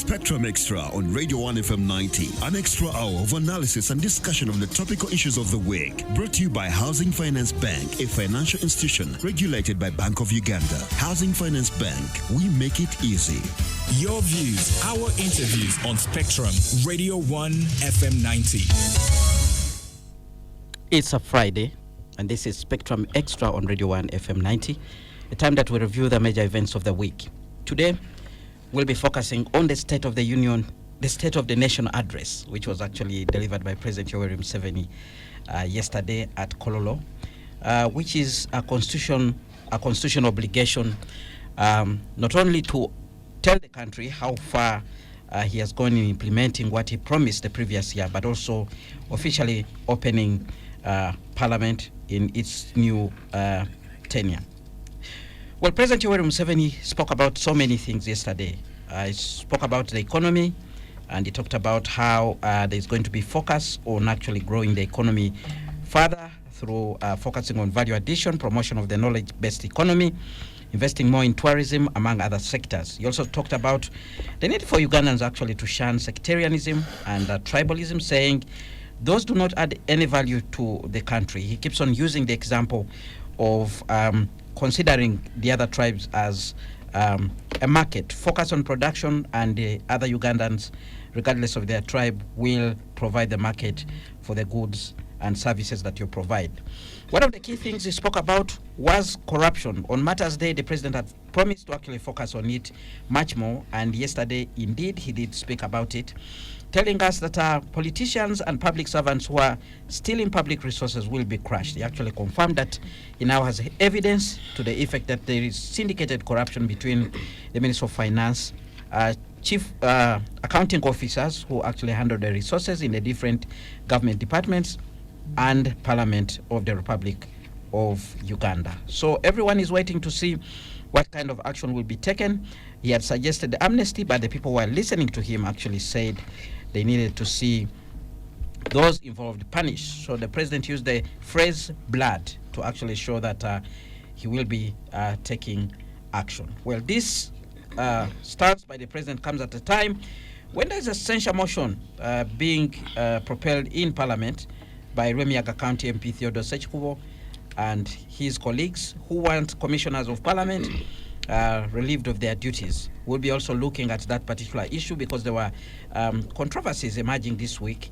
Spectrum Xtra on Radio 1 FM 90. An extra hour of analysis and discussion of the topical issues of the week. Brought to you by Housing Finance Bank, a financial institution regulated by Bank of Uganda. Housing Finance Bank, we make it easy. Your views, our interviews on Spectrum, Radio 1 FM 90. It's a Friday, and this is Spectrum Xtra on Radio 1 FM 90, a time that we review the major events of the week. Today, we'll be focusing on the State of the Union, the State of the Nation address, which was actually delivered by President Yoweri Museveni yesterday at Kololo, which is a constitutional obligation, not only to tell the country how far he has gone in implementing what he promised the previous year, but also officially opening Parliament in its new tenure. Well, President Yoweri Museveni spoke about so many things yesterday. He spoke about the economy, and he talked about how there's going to be focus on actually growing the economy further through focusing on value addition, promotion of the knowledge-based economy, investing more in tourism, among other sectors. He also talked about the need for Ugandans actually to shun sectarianism and tribalism, saying those do not add any value to the country. He keeps on using the example of considering the other tribes as a market, focus on production, and the other Ugandans, regardless of their tribe, will provide the market for the goods and services that you provide. One of the key things he spoke about was corruption. On Matters Day, the president had promised to actually focus on it much more, and yesterday, indeed, he did speak about it, telling us that politicians and public servants who are stealing public resources will be crushed. He actually confirmed that he now has evidence to the effect that there is syndicated corruption between the Minister of Finance, chief accounting officers who actually handle the resources in the different government departments, and Parliament of the Republic of Uganda. So everyone is waiting to see what kind of action will be taken. He had suggested the amnesty, but the people who are listening to him actually said they needed to see those involved punished. So the president used the phrase blood to actually show that he will be taking action. Well, this stance by the president comes at a time when there is a censure motion being propelled in Parliament by Remiaga County MP Theodore Sechikubo and his colleagues who want commissioners of Parliament relieved of their duties. We'll be also looking at that particular issue because there were controversies emerging this week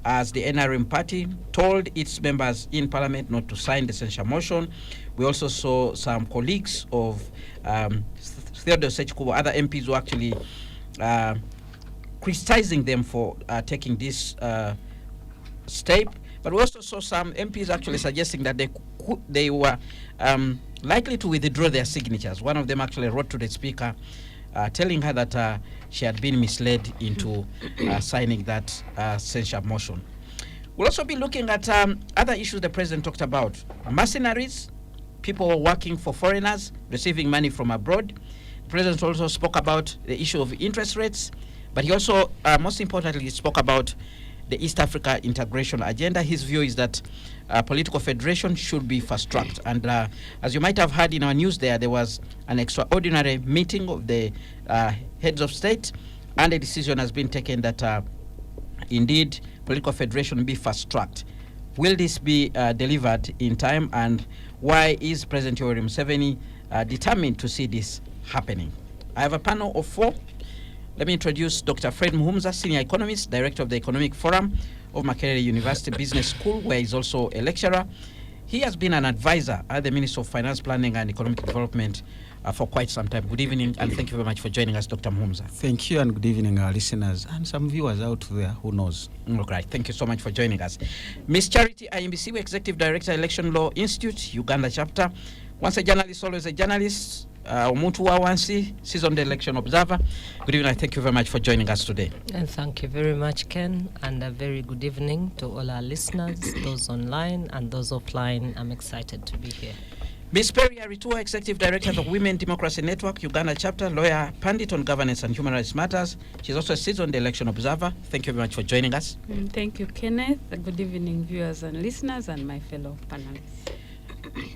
as the NRM party told its members in Parliament not to sign the censure motion. We also saw some colleagues of Theodore Sechikubo, other MPs who actually criticizing them for taking this step. But we also saw some MPs actually suggesting that they were likely to withdraw their signatures. One of them actually wrote to the speaker telling her that she had been misled into signing that censure motion. We'll also be looking at other issues the president talked about. Mercenaries, people working for foreigners, receiving money from abroad. The president also spoke about the issue of interest rates, but he also, most importantly, spoke about the East Africa integration agenda. His view is that political federation should be fast-tracked. And as you might have heard in our news there was an extraordinary meeting of the heads of state, and a decision has been taken that indeed political federation be fast-tracked. Will this be delivered in time, and why is President Yoweri Museveni determined to see this happening? I have a panel of 4. Let me introduce Dr. Fred Mukumuza, Senior Economist, Director of the Economic Forum of Makerere University Business School, where he's also a lecturer. He has been an advisor at the Ministry of Finance, Planning and Economic Development for quite some time. Good evening, and thank you very much for joining us, Dr. Mukumuza. Thank you, and good evening, our listeners, and some viewers out there, who knows. Okay, thank you so much for joining us. Ms. Charity Ahimbisibwe, Executive Director, Election Law Institute, Uganda Chapter. Once a journalist, always a journalist. Omuntu wa wansi, seasoned election observer. Good evening, and thank you very much for joining us today. And thank you very much, Ken, and a very good evening to all our listeners, those online and those offline. I'm excited to be here. Ms. Perry Aritua, Executive Director of Women Democracy Network, Uganda Chapter, lawyer, pundit on governance and human rights matters. She's also a seasoned election observer. Thank you very much for joining us. Thank you, Kenneth. Good evening, viewers and listeners, and my fellow panelists.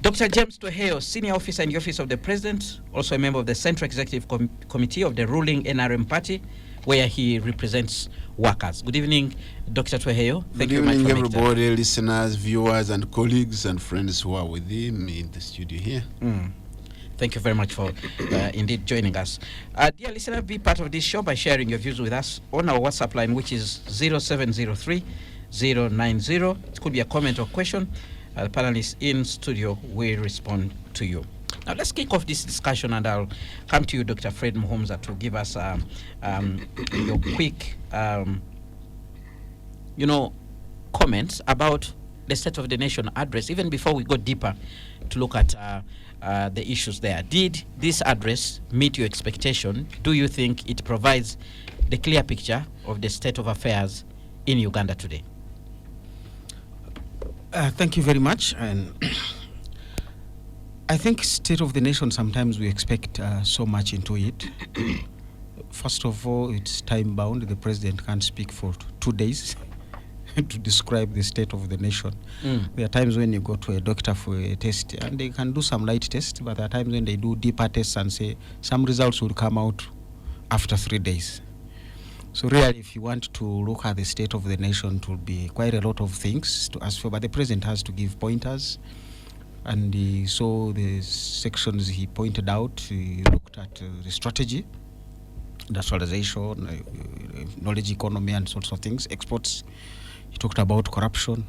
Dr. James Tweheyo, Senior Officer in the Office of the President, also a member of the Central Executive Committee of the ruling NRM Party. where he represents workers. Good evening, Dr. Tweheyo. Good evening, everybody, listeners, viewers, and colleagues and friends who are with him in the studio here. Thank you very much for indeed joining us. Dear listener, be part of this show by sharing your views with us on our WhatsApp line, which is 0703 090. It could be a comment or question. The panelists in studio will respond to you. Now let's kick off this discussion, and I'll come to you, Dr. Fred Mukumuza, to give us your quick, comments about the State of the Nation address, even before we go deeper to look at the issues there. Did this address meet your expectation? Do you think it provides the clear picture of the state of affairs in Uganda today? Thank you very much. And I think State of the Nation, sometimes we expect so much into it. First of all, it's time bound. The president can't speak for 2 days to describe the state of the nation. There are times when you go to a doctor for a test and they can do some light tests, but there are times when they do deeper tests and say some results will come out after 3 days. So really, if you want to look at the state of the nation, it will be quite a lot of things to ask for, but the president has to give pointers. And so the sections he pointed out, he looked at the strategy, industrialization, knowledge economy and sorts of things, exports. He talked about corruption.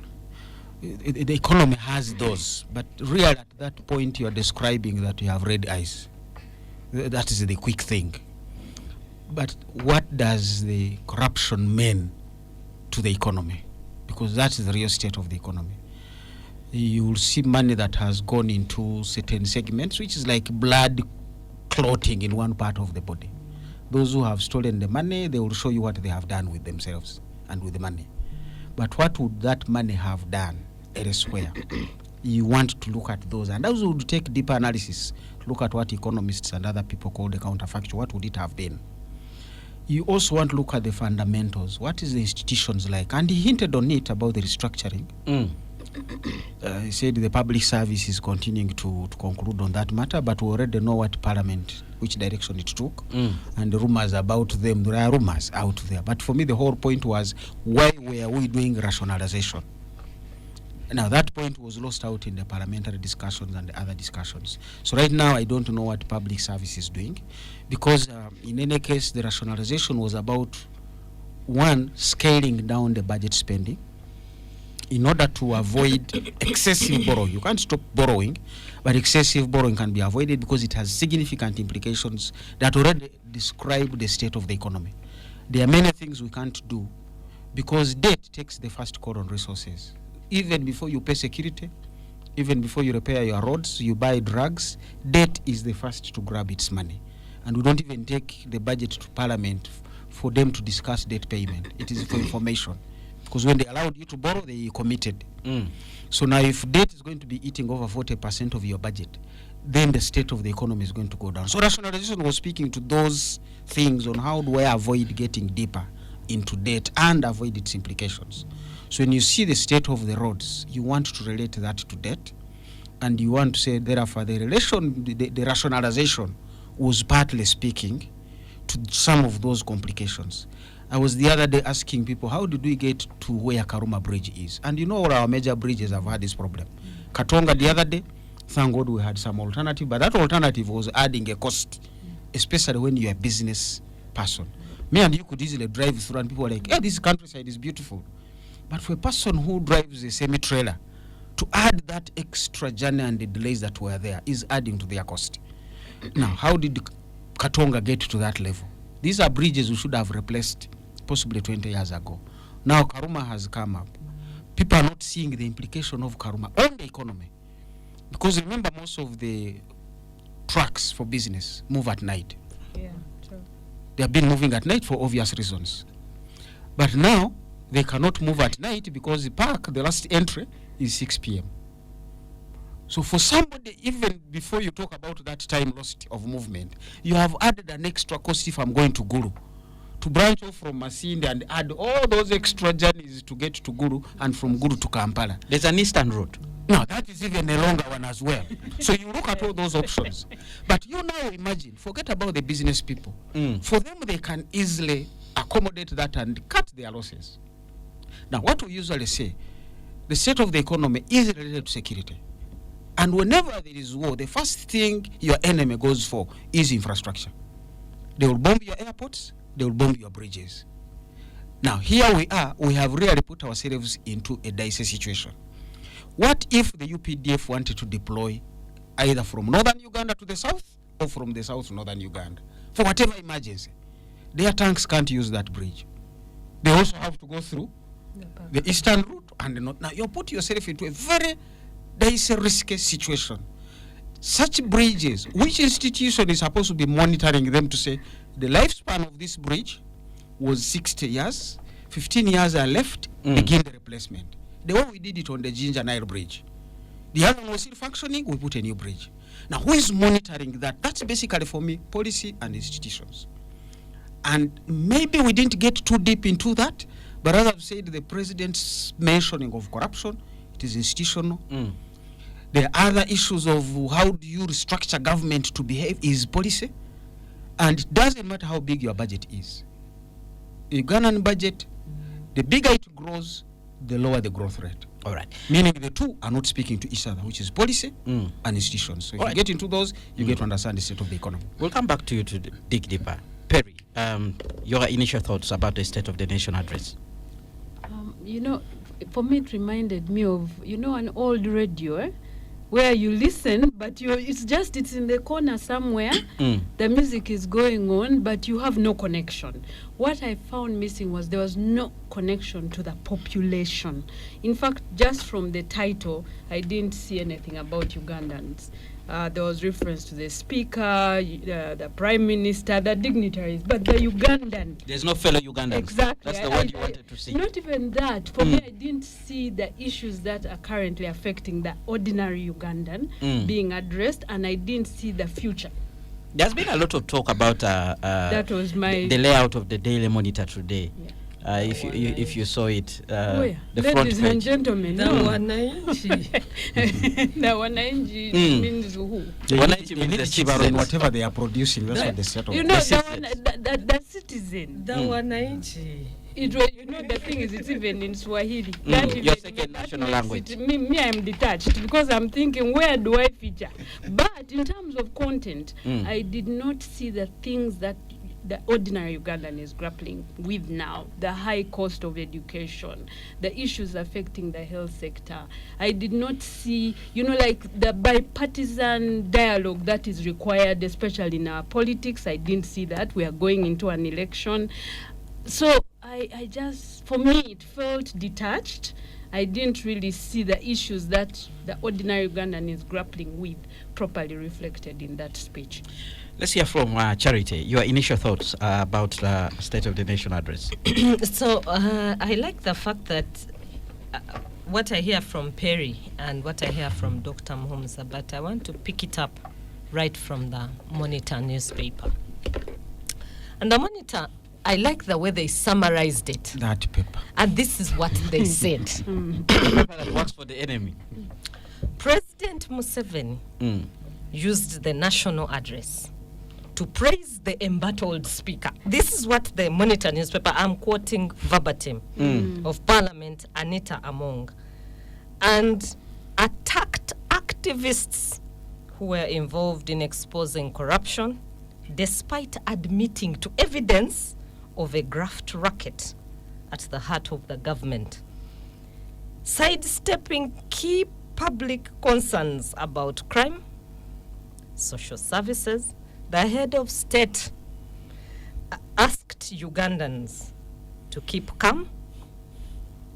The economy has those, but really at that point you are describing that you have red eyes. That is the quick thing. But what does the corruption mean to the economy? Because that's the real state of the economy. You will see money that has gone into certain segments, which is like blood clotting in one part of the body. Those who have stolen the money, they will show you what they have done with themselves and with the money. But what would that money have done elsewhere? You want to look at those, and those would take deeper analysis to look at what economists and other people call the counterfactual. What would it have been? You also want to look at the fundamentals. What is the institutions like? And he hinted on it about the restructuring. He said the public service is continuing to conclude on that matter, but we already know what Parliament, which direction it took, and the rumors about them. There are rumors out there. But for me, the whole point was, why were we doing rationalization? Now, that point was lost out in the parliamentary discussions and the other discussions. So right now, I don't know what public service is doing, because in any case, the rationalization was about, one, scaling down the budget spending in order to avoid excessive borrowing. You can't stop borrowing, but excessive borrowing can be avoided because it has significant implications that already describe the state of the economy. There are many things we can't do because debt takes the first call on resources. Even before you pay security, even before you repair your roads, you buy drugs, debt is the first to grab its money. And we don't even take the budget to Parliament for them to discuss debt payment. It is for information. Because when they allowed you to borrow, they committed. So now if debt is going to be eating over 40% of your budget, then the state of the economy is going to go down. So rationalization was speaking to those things on how do I avoid getting deeper into debt and avoid its implications. So when you see the state of the roads, you want to relate that to debt, and you want to say, therefore, the rationalization was partly speaking to some of those complications. I was the other day asking people, how did we get to where Karuma Bridge is? And you know, all our major bridges have had this problem. Katonga the other day, thank God we had some alternative, but that alternative was adding a cost, especially when you're a business person. Me and you could easily drive through and people are like, hey, this countryside is beautiful. But for a person who drives a semi-trailer, to add that extra journey and the delays that were there is adding to their cost. Now, how did Katonga get to that level? These are bridges we should have replaced possibly 20 years ago. Now Karuma has come up. People are not seeing the implication of Karuma on the economy. Because remember, most of the trucks for business move at night. Yeah, true. They have been moving at night for obvious reasons. But now, they cannot move at night because the park, the last entry, is 6 p.m. So for somebody, even before you talk about that time lost of movement, you have added an extra cost if I'm going to Guru. To branch off from Masinde and add all those extra journeys to get to Guru and from Guru to Kampala. There's an eastern route. No, that is even a longer one as well. So you look at all those options. But you now imagine, forget about the business people. For them, they can easily accommodate that and cut their losses. Now, what we usually say, the state of the economy is related to security. And whenever there is war, the first thing your enemy goes for is infrastructure. They will bomb your airports, they will bomb your bridges. Now, here we are, we have really put ourselves into a dicey situation. What if the UPDF wanted to deploy either from northern Uganda to the south or from the south to northern Uganda? For whatever emergency, their tanks can't use that bridge. They also have to go through the eastern route and the north. Now, you put yourself into a very dicey, risky situation. Such bridges, which institution is supposed to be monitoring them to say the lifespan of this bridge was 60 years, 15 years are left, begin the replacement. The way we did it on the Ginger Nile Bridge. The other one was still functioning, we put a new bridge. Now, who is monitoring that? That's basically, for me, policy and institutions. And maybe we didn't get too deep into that, but as I've said, the president's mentioning of corruption, it is institutional. There are other issues of how do you restructure government to behave is policy. And it doesn't matter how big your budget is. Ugandan budget, the bigger it grows, the lower the growth rate. All right. Meaning the two are not speaking to each other, which is policy and institutions. So if you get into those, you get to understand the state of the economy. We'll come back to you to dig deeper. Perry, your initial thoughts about the State of the Nation address. For me, it reminded me of, an old radio, where you listen, but it's in the corner somewhere. The music is going on, but you have no connection. What I found missing was there was no connection to the population. In fact, just from the title, I didn't see anything about Ugandans. There was reference to the speaker, the prime minister, the dignitaries, but the Ugandan. There's no fellow Ugandans. Exactly. That's the word you wanted to see. Not even that. For me, I didn't see the issues that are currently affecting the ordinary Ugandan being addressed, and I didn't see the future. There's been a lot of talk about that was the layout of the Daily Monitor today. Yeah. If you saw it, the front ladies page. and gentlemen, The Wananchi. the Wananchi means who? Wananchi means the citizen. Whatever they are producing, that's what they set up. The citizen. The Wananchi. The thing is, it's even in Swahili. Your second national language. Me, I'm detached because I'm thinking, where do I feature? But in terms of content, I did not see the things that the ordinary Ugandan is grappling with now. The high cost of education, the issues affecting the health sector. I did not see, like the bipartisan dialogue that is required, especially in our politics. I didn't see that. We are going into an election. So for me, it felt detached. I didn't really see the issues that the ordinary Ugandan is grappling with properly reflected in that speech. Let's hear from Charity, your initial thoughts about the State of the Nation address. So I like the fact that what I hear from Perry and what I hear from Dr. Mukumuza, but I want to pick it up right from the Monitor newspaper. And the Monitor, I like the way they summarized it. That paper. And this is what they said. The paper that works for the enemy. President Museveni used the national address to praise the embattled speaker. This is what the Monitor newspaper, I'm quoting verbatim, of Parliament, Anita Among, and attacked activists who were involved in exposing corruption, despite admitting to evidence of a graft racket at the heart of the government, sidestepping key public concerns about crime, social services. The head of state asked Ugandans to keep calm,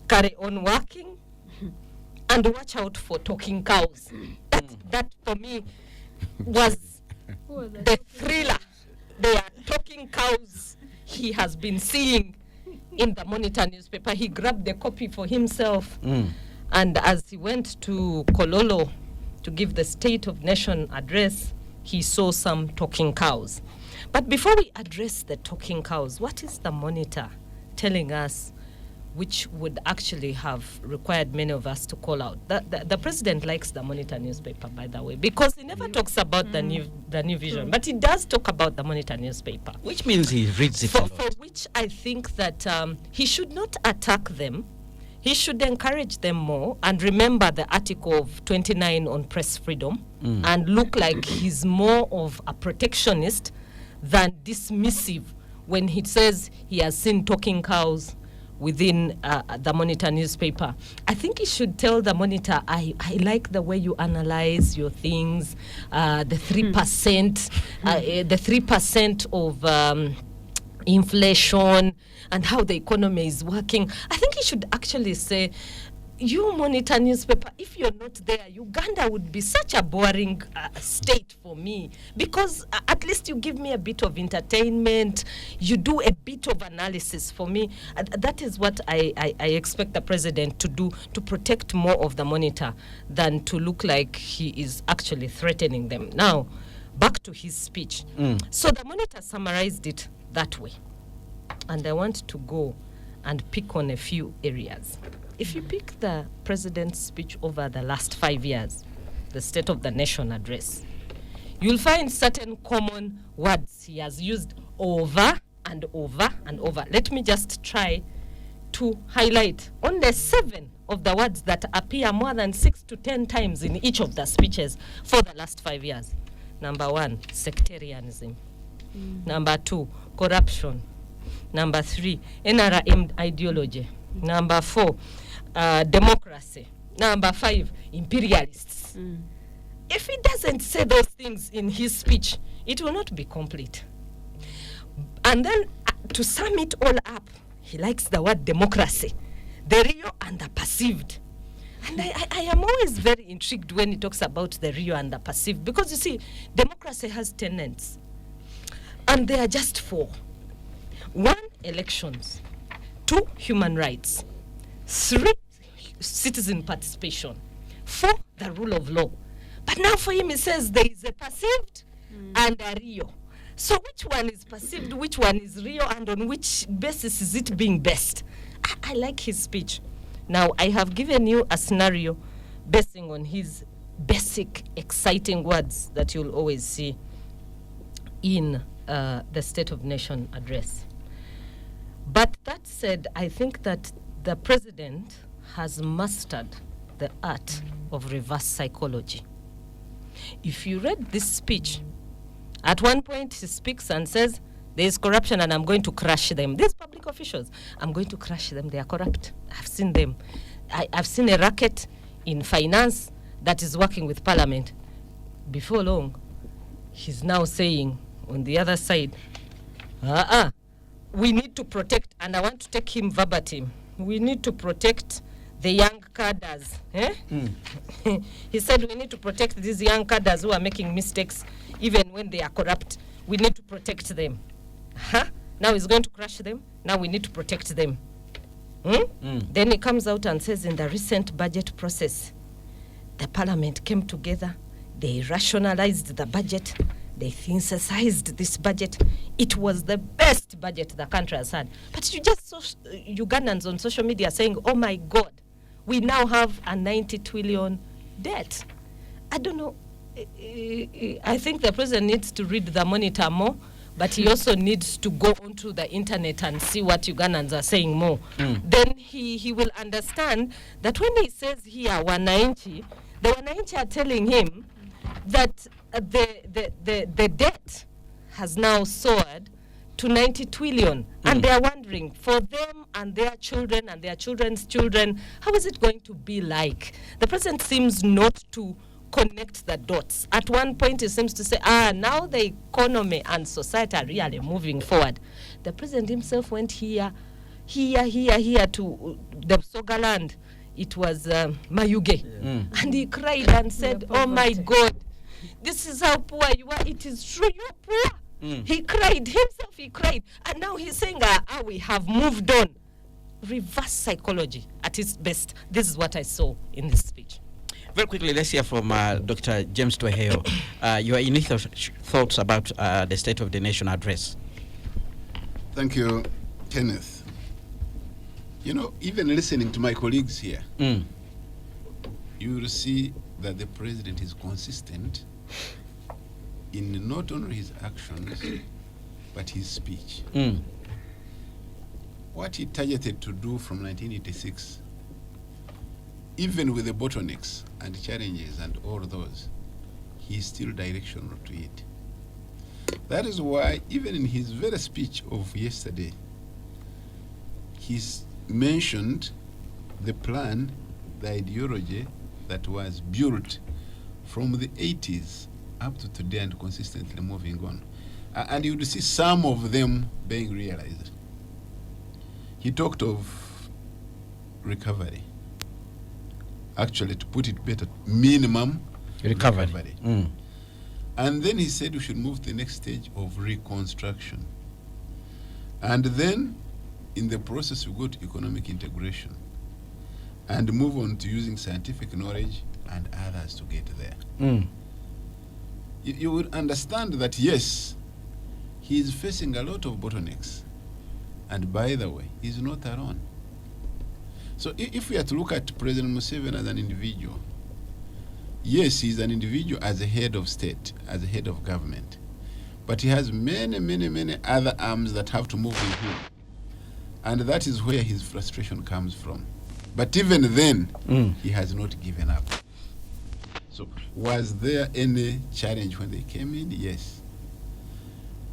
carry on working, and watch out for talking cows. That for me was the thriller. They are talking cows he has been seeing in the Monitor newspaper. He grabbed the copy for himself, and as he went to Kololo to give the State of Nation address, he saw some talking cows. But before we address the talking cows, what is the Monitor telling us which would actually have required many of us to call out. The president likes the Monitor newspaper, by the way, because he never talks about the new vision, but he does talk about the Monitor newspaper. Which means he reads it a For lot. which I think that he should not attack them. He should encourage them more and remember the article of 29 on press freedom and look like he's more of a protectionist than dismissive when he says he has seen talking cows within the Monitor newspaper. I think he should tell the Monitor, I like the way you analyze your things, the 3%, the 3% of inflation and how the economy is working. I think he should actually say, you Monitor newspaper, if you're not there, Uganda would be such a boring state for me, because at least you give me a bit of entertainment, you do a bit of analysis for me. That is what I expect the president to do, to protect more of the Monitor than to look like he is actually threatening them. Now, back to his speech. So the Monitor summarized it that way. And I want to go and pick on a few areas. If you pick the president's speech over the last 5 years, the State of the Nation address, you'll find certain common words he has used over and over and over. Let me just try to highlight only 7 of the words that appear more than 6 to 10 times in each of the speeches for the last 5 years. Number 1, sectarianism. Number 2, corruption. Number 3, NRM ideology. Number 4, democracy. Number 5, imperialists. If he doesn't say those things in his speech, it will not be complete. And then to sum it all up, he likes the word democracy, the real and the perceived. And I am always very intrigued when he talks about the real and the perceived, because you see, democracy has tenets, and they are just 4. 1, elections. 2, human rights. 3, citizen participation. 4, the rule of law. But now for him, he says there is a perceived and a real. So which one is perceived, which one is real, and on which basis is it being best? I like his speech. Now, I have given you a scenario basing on his basic, exciting words that you'll always see in the State of Nation address. But that said, I think that the president has mastered the art of reverse psychology. If you read this speech, at one point he speaks and says, there is corruption and I'm going to crush them. These public officials, I'm going to crush them. They are corrupt. I've seen them. I've seen a racket in finance that is working with Parliament. Before long, he's now saying on the other side, we need to protect, and I want to take him verbatim, we need to protect the young cadres. He said we need to protect these young cadres who are making mistakes even when they are corrupt. We need to protect them. Now he's going to crush them. Now we need to protect them. Then he comes out and says in the recent budget process, the Parliament came together, they rationalized the budget, they synthesized this budget. It was the best budget the country has had. But you just saw Ugandans on social media saying, oh my God, we now have a 90 trillion debt. I don't know. I think the president needs to read the Monitor more, but he also needs to go onto the internet and see what Ugandans are saying more. Then he will understand that when he says here, Wananchi, the Wananchi are telling him that the debt has now soared to 90 trillion. And they are wondering, for them and their children and their children's children, how is it going to be like? The president seems not to connect the dots. At one point, he seems to say, now the economy and society are really moving forward. The president himself went here to the Soga land. It was Mayuge. And he cried and said, oh my God, this is how poor you are. It is true, you're poor. He cried, himself he cried. And now he's saying, we have moved on. Reverse psychology at its best. This is what I saw in this speech. Very quickly, let's hear from Dr. James Tweheyo. Your initial thoughts about the State of the Nation address. Thank you, Kenneth. You know, even listening to my colleagues here, Mm. you will see that the president is consistent in not only his actions, but his speech. Mm. What he targeted to do from 1986, even with the bottlenecks and challenges and all those, he is still directional to it. That is why, even in his very speech of yesterday, he's mentioned the plan, the ideology that was built from the 80s up to today and consistently moving on. And you would see some of them being realized. He talked of recovery. Actually, to put it better, minimum recovery. Mm. And then he said we should move to the next stage of reconstruction. And then, in the process, we go to economic integration and move on to using scientific knowledge and others to get there. Mm. You would understand that, yes, he is facing a lot of bottlenecks. And by the way, he's not alone. So if we are to look at President Museveni as an individual, yes, he's an individual as a head of state, as a head of government. But he has many, many, many other arms that have to move with him. And that is where his frustration comes from. But even then, he has not given up. So was there any challenge when they came in? Yes.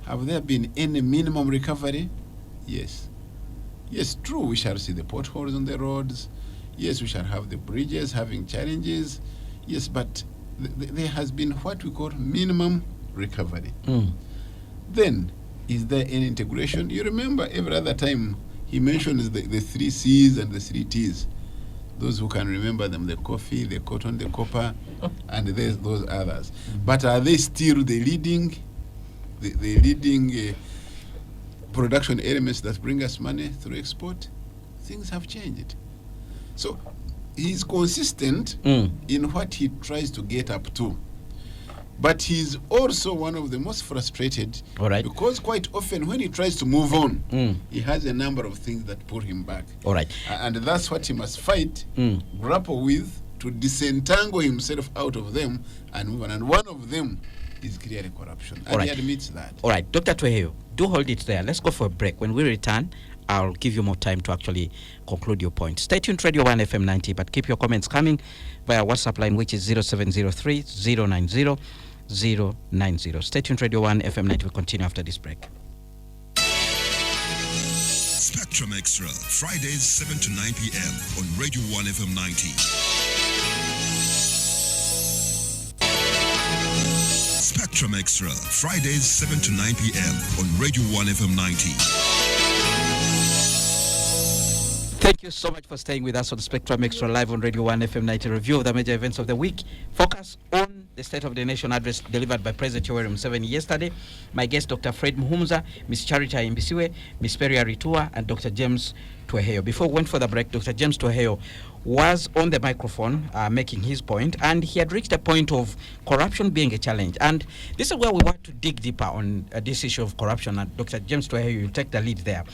Have there been any minimum recovery? Yes. Yes, true, we shall see the potholes on the roads. Yes, we shall have the bridges having challenges. Yes, but there has been what we call minimum recovery. Then, is there any integration? You remember every other time he mentions the 3 C's and the 3 T's. Those who can remember them, the coffee, the cotton, the copper, and there's those others. But are they still the leading production elements that bring us money through export? Things have changed. So he's consistent in what he tries to get up to. But he's also one of the most frustrated, All right. because quite often when he tries to move on, he has a number of things that pull him back. All right. And that's what he must fight, grapple with, to disentangle himself out of them and move on. And one of them is clearly corruption. And All right. he admits that. All right, Dr. Tweheyo, do hold it there. Let's go for a break. When we return, I'll give you more time to actually conclude your point. Stay tuned, Radio 1 FM 90, but keep your comments coming via WhatsApp line, which is 0703 090 090. Stay tuned, Radio 1 FM 90. We'll continue after this break. Spectrum Extra, Fridays 7 to 9 p.m. on Radio 1 FM 90. Spectrum Extra, Fridays 7 to 9 p.m. on Radio 1 FM 90. Thank you so much for staying with us on Spectrum Extra live on Radio 1 FM 90. Review of the major events of the week. Focus on the State of the Nation address delivered by President Yoweri Museveni yesterday. My guest, Dr. Fred Mukumuza, Ms. Charity Ahimbisibwe, Ms. Aritua, and Dr. James Tweheyo. Before we went for the break, Dr. James Tweheyo was on the microphone making his point, and he had reached a point of corruption being a challenge. And this is where we want to dig deeper on this issue of corruption. And Dr. James Tweheyo, you take the lead there.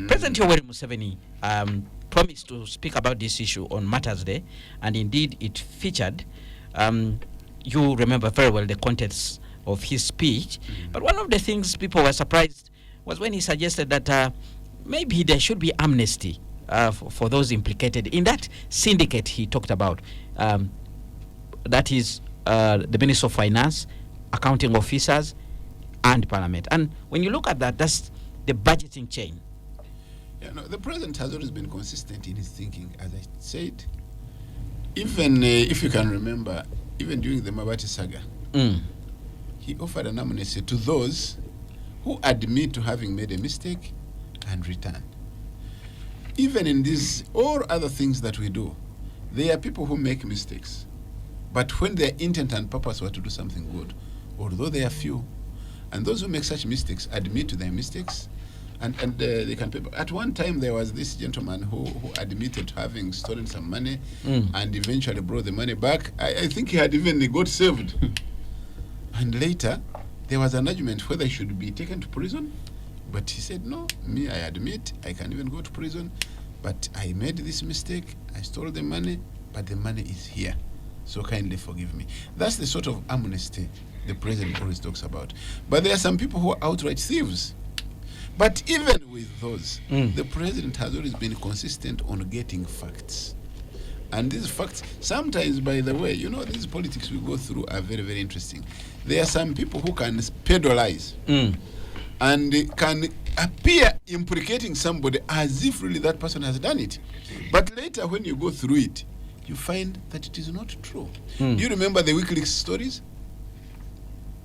President Yoweri Museveni promised to speak about this issue on Matters Day, and indeed it featured. You remember very well the contents of his speech, but one of the things people were surprised was when he suggested that maybe there should be amnesty for those implicated in that syndicate he talked about. That is the Minister of Finance, accounting officers, and Parliament. And when you look at that, that's the budgeting chain. Yeah, no, the president has always been consistent in his thinking, as I said. Even if you can remember, even during the Mabati saga, he offered an amnesty to those who admit to having made a mistake and return. Even in these all other things that we do, there are people who make mistakes. But when their intent and purpose were to do something good, although they are few, and those who make such mistakes admit to their mistakes, and they can pay. At one time, there was this gentleman who admitted to having stolen some money and eventually brought the money back. I think he had even got saved. And later, there was an argument whether he should be taken to prison. But he said, no, me, I admit, I can even go to prison. but I made this mistake, I stole the money, but the money is here. So kindly forgive me. That's the sort of amnesty the president always talks about. But there are some people who are outright thieves. But even with those, the president has always been consistent on getting facts. And these facts, sometimes, by the way, you know, these politics we go through are very, very interesting. There are some people who can peddle lies and can appear implicating somebody as if really that person has done it. But later, when you go through it, you find that it is not true. Do you remember the WikiLeaks stories?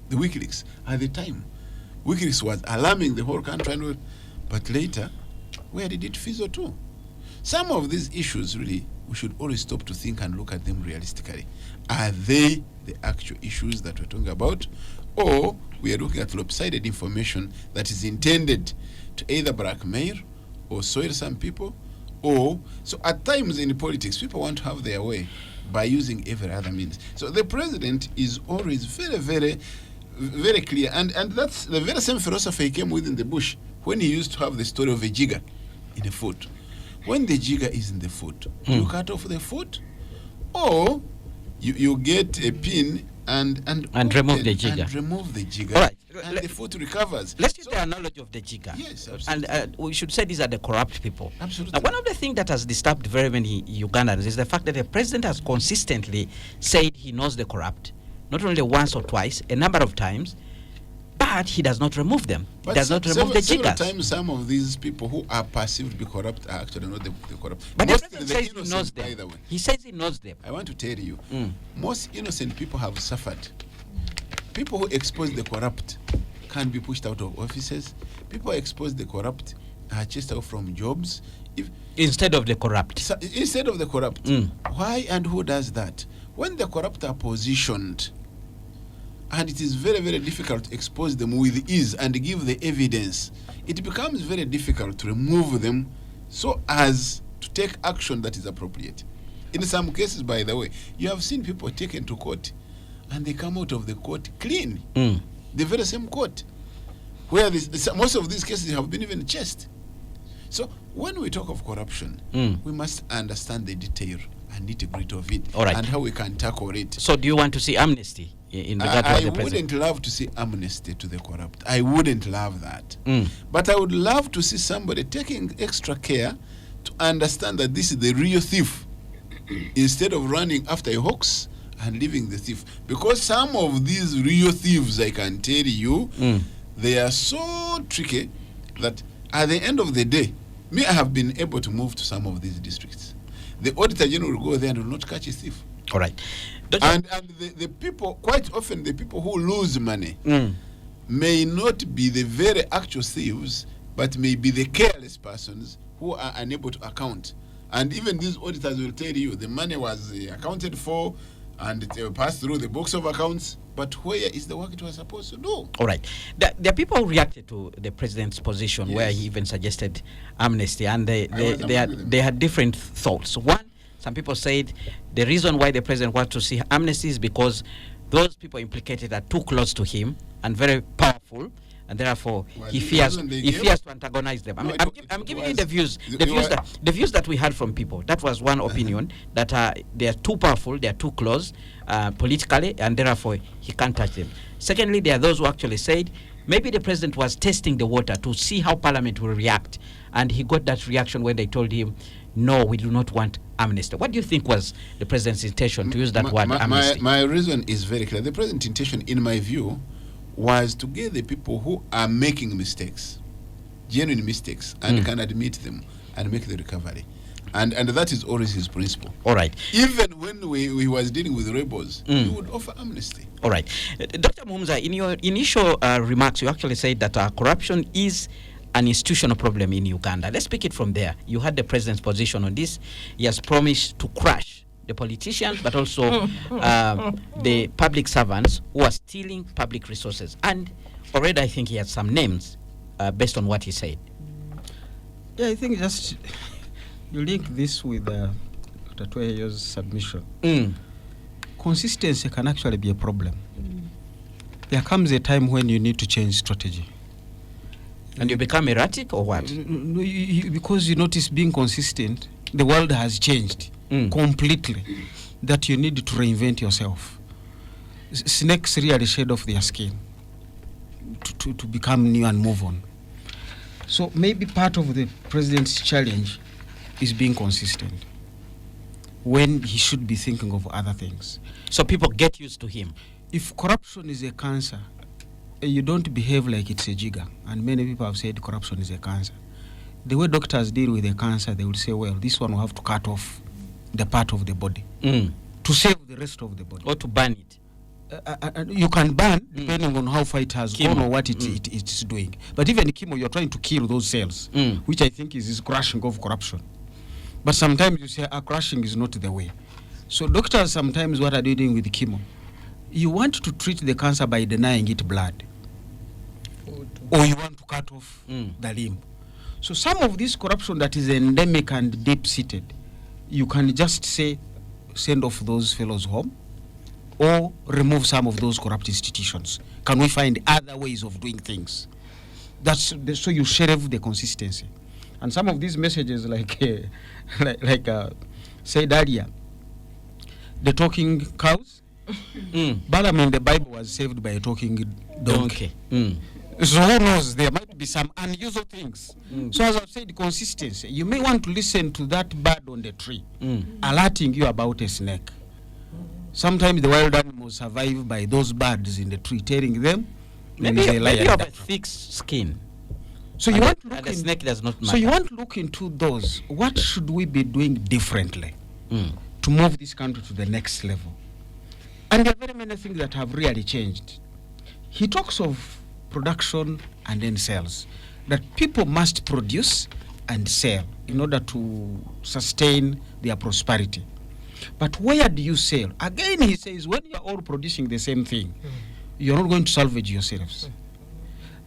The WikiLeaks, at the time, WikiLeaks was alarming the whole country, but later, where did it fizzle to? Some of these issues, really, we should always stop to think and look at them realistically. Are they the actual issues that we're talking about? Or we are looking at lopsided information that is intended to either blackmail or soil some people? Or, so at times in politics, people want to have their way by using every other means. So the president is always very, very, very clear. And that's the very same philosophy he came with in the bush when he used to have the story of a jigger in a foot. When the jigger is in the foot, you cut off the foot, or you get a pin and remove the jigger. And remove the jigger. All right. And the foot recovers. Let's use the analogy of the jigger. Yes, absolutely. And we should say these are the corrupt people. Absolutely. Now, one of the things that has disturbed very many Ugandans is the fact that the president has consistently said he knows the corrupt, not only once or twice, a number of times, but he does not remove them. He does not remove the jiggers. Sometimes some of these people who are perceived to be corrupt are actually not the corrupt. But the Mostly president the says he innocent, knows by them. the way. He says he knows them. I want to tell you, most innocent people have suffered. People who expose the corrupt can be pushed out of offices. People who expose the corrupt are chased out from jobs. Instead of the corrupt. Instead of the corrupt. Why and who does that? When the corrupt are positioned, and it is very, very difficult to expose them with ease and give the evidence, it becomes very difficult to remove them so as to take action that is appropriate. In some cases, by the way, you have seen people taken to court and they come out of the court clean. The very same court, where most of these cases have been even chased. So when we talk of corruption, we must understand the detail and nitty-gritty of it, and how we can tackle it. So do you want to see amnesty in regard to the president? I wouldn't love to see amnesty to the corrupt. I wouldn't love that. But I would love to see somebody taking extra care to understand that this is the real thief, instead of running after a hoax and leaving the thief. Because some of these real thieves, I can tell you, they are so tricky that at the end of the day, I have been able to move to some of these districts. The Auditor General will go there and will not catch a thief. All right. And the people, quite often the people who lose money may not be the very actual thieves, but may be the careless persons who are unable to account. And even these auditors will tell you the money was accounted for and it passed through the books of accounts, but where is the work it was supposed to do? All right. There are people who reacted to the president's position, where he even suggested amnesty, and they had different thoughts. One, some people said the reason why the president wants to see amnesty is because those people implicated are too close to him and very powerful, and therefore he fears to antagonize them. I'm giving you the views that we heard from people. That was one opinion, that they are too powerful, they are too close politically, and therefore he can't touch them. Secondly, there are those who actually said maybe the president was testing the water to see how Parliament will react, and he got that reaction when they told him, no, we do not want amnesty. What do you think was the president's intention to use that word, amnesty? My reason is very clear. The president's intention, in my view, was to get the people who are making mistakes, genuine mistakes, and can admit them and make the recovery. And that is always his principle. All right. Even when he was dealing with rebels, he would offer amnesty. All right. Dr. Mukumuza, in your initial remarks, you actually said that corruption is an institutional problem in Uganda. Let's pick it from there. You had the president's position on this. He has promised to crush the politicians, but also the public servants who are stealing public resources. And already I think he had some names based on what he said. Yeah, I think just you link this with Dr. Tweheyo's submission. Consistency can actually be a problem. There comes a time when you need to change strategy. And you become erratic or what? Because you notice being consistent, the world has changed completely, that you need to reinvent yourself. Snakes really shed off their skin to become new and move on. So maybe part of the president's challenge is being consistent when he should be thinking of other things. So people get used to him. If corruption is a cancer, you don't behave like it's a jigger. And many people have said corruption is a cancer. The way doctors deal with a cancer, they will say, well, this one will have to cut off the part of the body to save the rest of the body. Or to burn it. You can burn depending on how far it has gone or what it's doing. But even chemo, you're trying to kill those cells, which I think is crushing of corruption. But sometimes you say crushing is not the way. So doctors sometimes, what are they doing with chemo? You want to treat the cancer by denying it blood, or you want to cut off the limb. So some of this corruption that is endemic and deep-seated, you can just say, send off those fellows home, or remove some of those corrupt institutions. Can we find other ways of doing things? So you shave the consistency. And some of these messages, like said earlier, the talking cows, Balaam in the Bible was saved by a talking donkey. So who knows, there might be some unusual things. So as I've said, consistency. You may want to listen to that bird on the tree, alerting you about a snake. Sometimes the wild animals survive by those birds in the tree telling them maybe you have a thick skin. So you want to look the snake does not matter. So you want to look into those. What should we be doing differently to move this country to the next level? And there are very many things that have really changed. He talks of production and then sales, that people must produce and sell in order to sustain their prosperity. But where do you sell? Again, he says, when you're all producing the same thing, you're not going to salvage yourselves.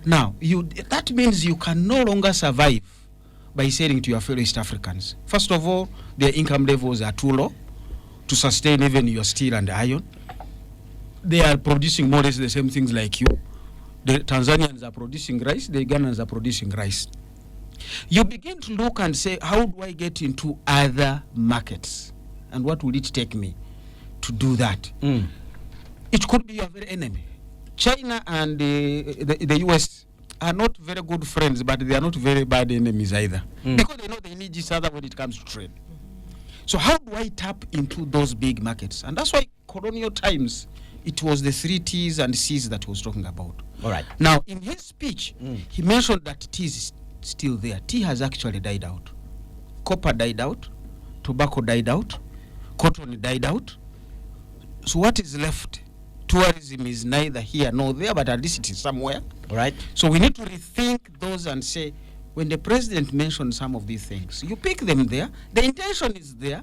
Now, that means you can no longer survive by selling to your fellow East Africans. First of all, their income levels are too low to sustain even your steel and iron. They are producing more or less the same things like you. The Tanzanians are producing rice, the Ugandans are producing rice. You begin to look and say, how do I get into other markets? And what will it take me to do that? It could be your very enemy. China and the US are not very good friends, but they are not very bad enemies either. Because they know they need each other when it comes to trade. So how do I tap into those big markets? And that's why colonial times, it was the 3 T's and C's that he was talking about. All right. Now, in his speech, he mentioned that tea is still there. Tea has actually died out. Copper died out. Tobacco died out. Cotton died out. So what is left? Tourism is neither here nor there, but at least it is somewhere. All right. So we need to rethink those and say, when the president mentioned some of these things, you pick them there. The intention is there,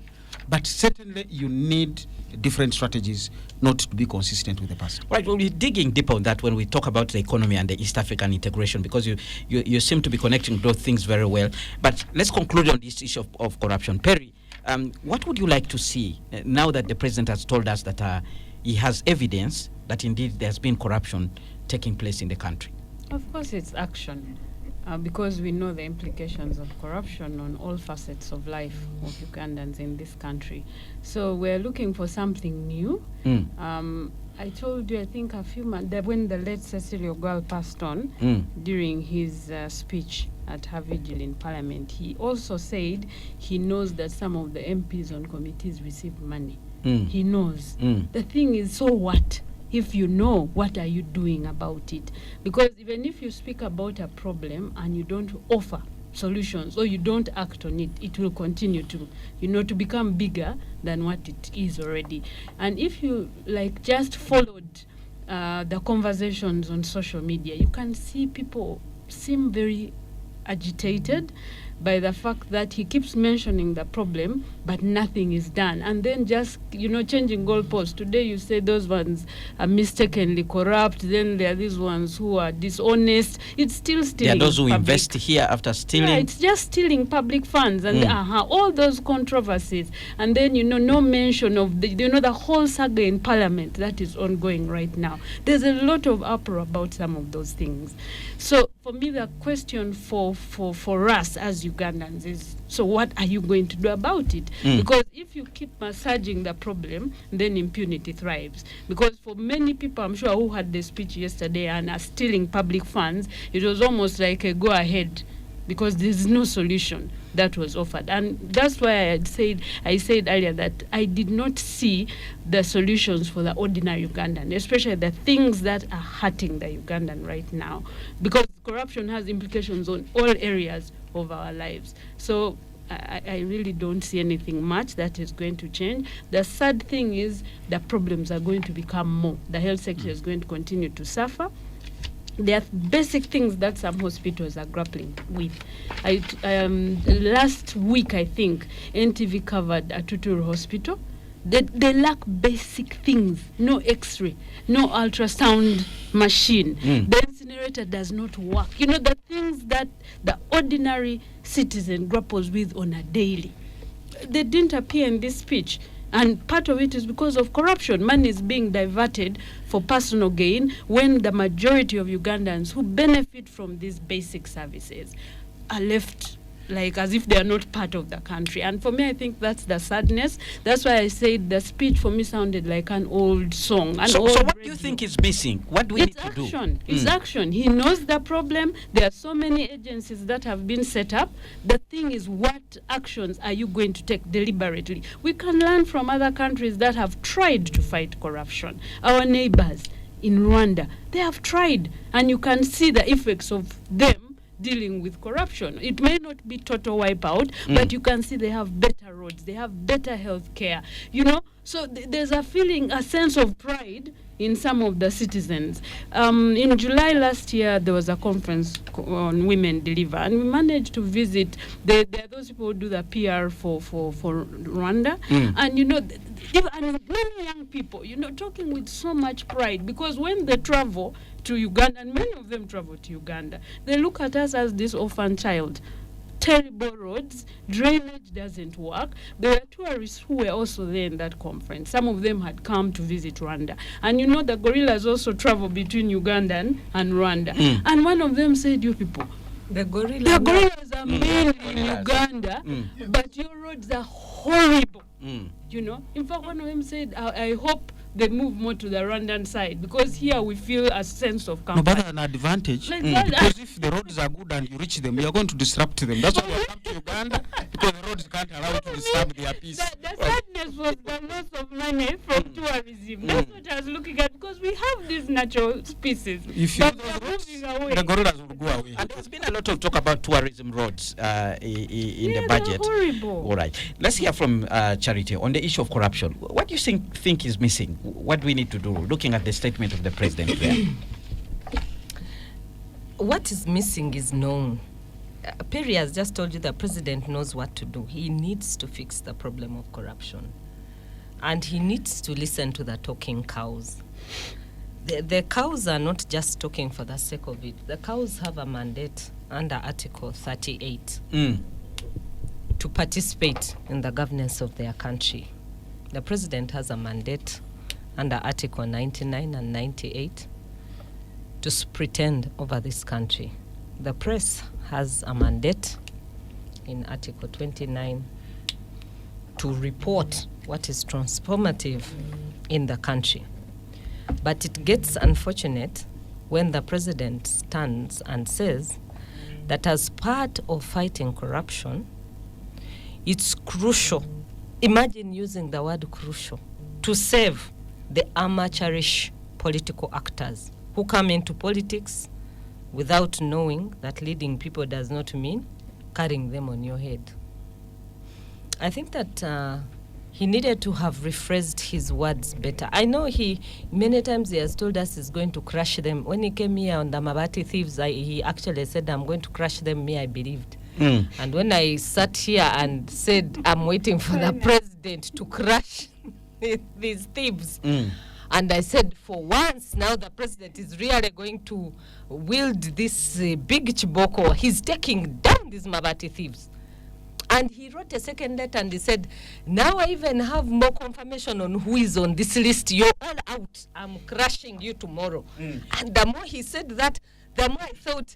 but certainly you need different strategies not to be consistent with the past. Right, we'll be digging deep on that when we talk about the economy and the East African integration, because you seem to be connecting those things very well. But let's conclude on this issue of corruption. Perry, what would you like to see now that the president has told us that he has evidence that indeed there's been corruption taking place in the country? Of course, it's action. Because we know the implications of corruption on all facets of life of Ugandans in this country. So we're looking for something new. I told you, I think a few months, that when the late Cecily Ogwal passed on during his speech at her vigil in Parliament, he also said he knows that some of the MPs on committees receive money. He knows. The thing is, so what? If you know, what are you doing about it? Because even if you speak about a problem and you don't offer solutions or you don't act on it, it will continue to, to become bigger than what it is already. And if you just followed the conversations on social media, you can see people seem very agitated by the fact that he keeps mentioning the problem, but nothing is done. And then just, changing goalposts. Today you say those ones are mistakenly corrupt, then there are these ones who are dishonest. It's still stealing. There are those who invest here after stealing. Yeah, it's just stealing public funds and all those controversies. And then, no mention of the whole saga in Parliament that is ongoing right now. There's a lot of uproar about some of those things. So for me, the question for us as Ugandans is, so what are you going to do about it? Because if you keep massaging the problem, then impunity thrives. Because for many people, I'm sure, who had the speech yesterday and are stealing public funds, it was almost like a go ahead, because there's no solution that was offered. And that's why I said earlier that I did not see the solutions for the ordinary Ugandan, especially the things that are hurting the Ugandan right now, because corruption has implications on all areas of our lives. So I really don't see anything much that is going to change. The sad thing is the problems are going to become more. The health sector is going to continue to suffer. There are basic things that some hospitals are grappling with. Last week, I think, NTV covered Atuturu Hospital. They lack basic things. No X-ray, no ultrasound machine. The incinerator does not work. You know, the things that the ordinary citizen grapples with on a daily. They didn't appear in this speech. And part of it is because of corruption. Money is being diverted for personal gain when the majority of Ugandans who benefit from these basic services are left like as if they are not part of the country. And for me, I think that's the sadness. That's why I said the speech for me sounded like an old song. So what do you think is missing? What do we need to do? It's action. He knows the problem. There are so many agencies that have been set up. The thing is, what actions are you going to take deliberately? We can learn from other countries that have tried to fight corruption. Our neighbors in Rwanda, they have tried. And you can see the effects of them dealing with corruption. It may not be total wipeout, but you can see they have better roads, they have better health care, you know. So there's a feeling, a sense of pride in some of the citizens. In July last year, there was a conference on Women Deliver, and we managed to visit. There are those people who do the PR for Rwanda, and you know, and many young people, you know, talking with so much pride, because when they travel to Uganda, and many of them travel to Uganda, they look at us as this orphan child. Terrible roads, drainage doesn't work. There were tourists who were also there in that conference. Some of them had come to visit Rwanda. And you know, the gorillas also travel between Uganda and Rwanda. And one of them said, you people, the gorillas are mainly in Uganda, but your roads are horrible. You know, in fact, one of them said, I hope they move more to the Rwandan side, because here we feel a sense of comfort. No, but an advantage, because if the roads are good and you reach them, you are going to disrupt them. That's why you come to Uganda, because the roads can't allow you to disturb their peace. The sadness was the loss of money from tourism. That's what I was looking at, because we have these natural species. If you do those roads, the gorillas will go away. And there's been a lot of talk about tourism roads in the budget. Horrible. All right. Let's hear from Charity on the issue of corruption. What do you think is missing? What do we need to do, looking at the statement of the president there? What is missing is known. Perry has just told you the president knows what to do. He needs to fix the problem of corruption. And he needs to listen to the talking cows. The cows are not just talking for the sake of it. The cows have a mandate under Article 38 to participate in the governance of their country. The president has a mandate under Article 99 and 98 to pretend over this country. The press has a mandate in Article 29 to report what is transformative in the country. But it gets unfortunate when the president stands and says that as part of fighting corruption, it's crucial. Imagine using the word crucial to save the amateurish political actors who come into politics without knowing that leading people does not mean carrying them on your head. I think that he needed to have rephrased his words better. I know many times he has told us he's going to crush them. When he came here on the Mabati thieves, he actually said, I'm going to crush them. Me, I believed. And when I sat here and said, I'm waiting for the president to crush these thieves, and I said, for once, now the president is really going to wield this big chiboko. He's taking down these Mabati thieves. And he wrote a second letter and he said, now I even have more confirmation on who is on this list. You're all out. I'm crushing you tomorrow. And the more he said that, the more I thought,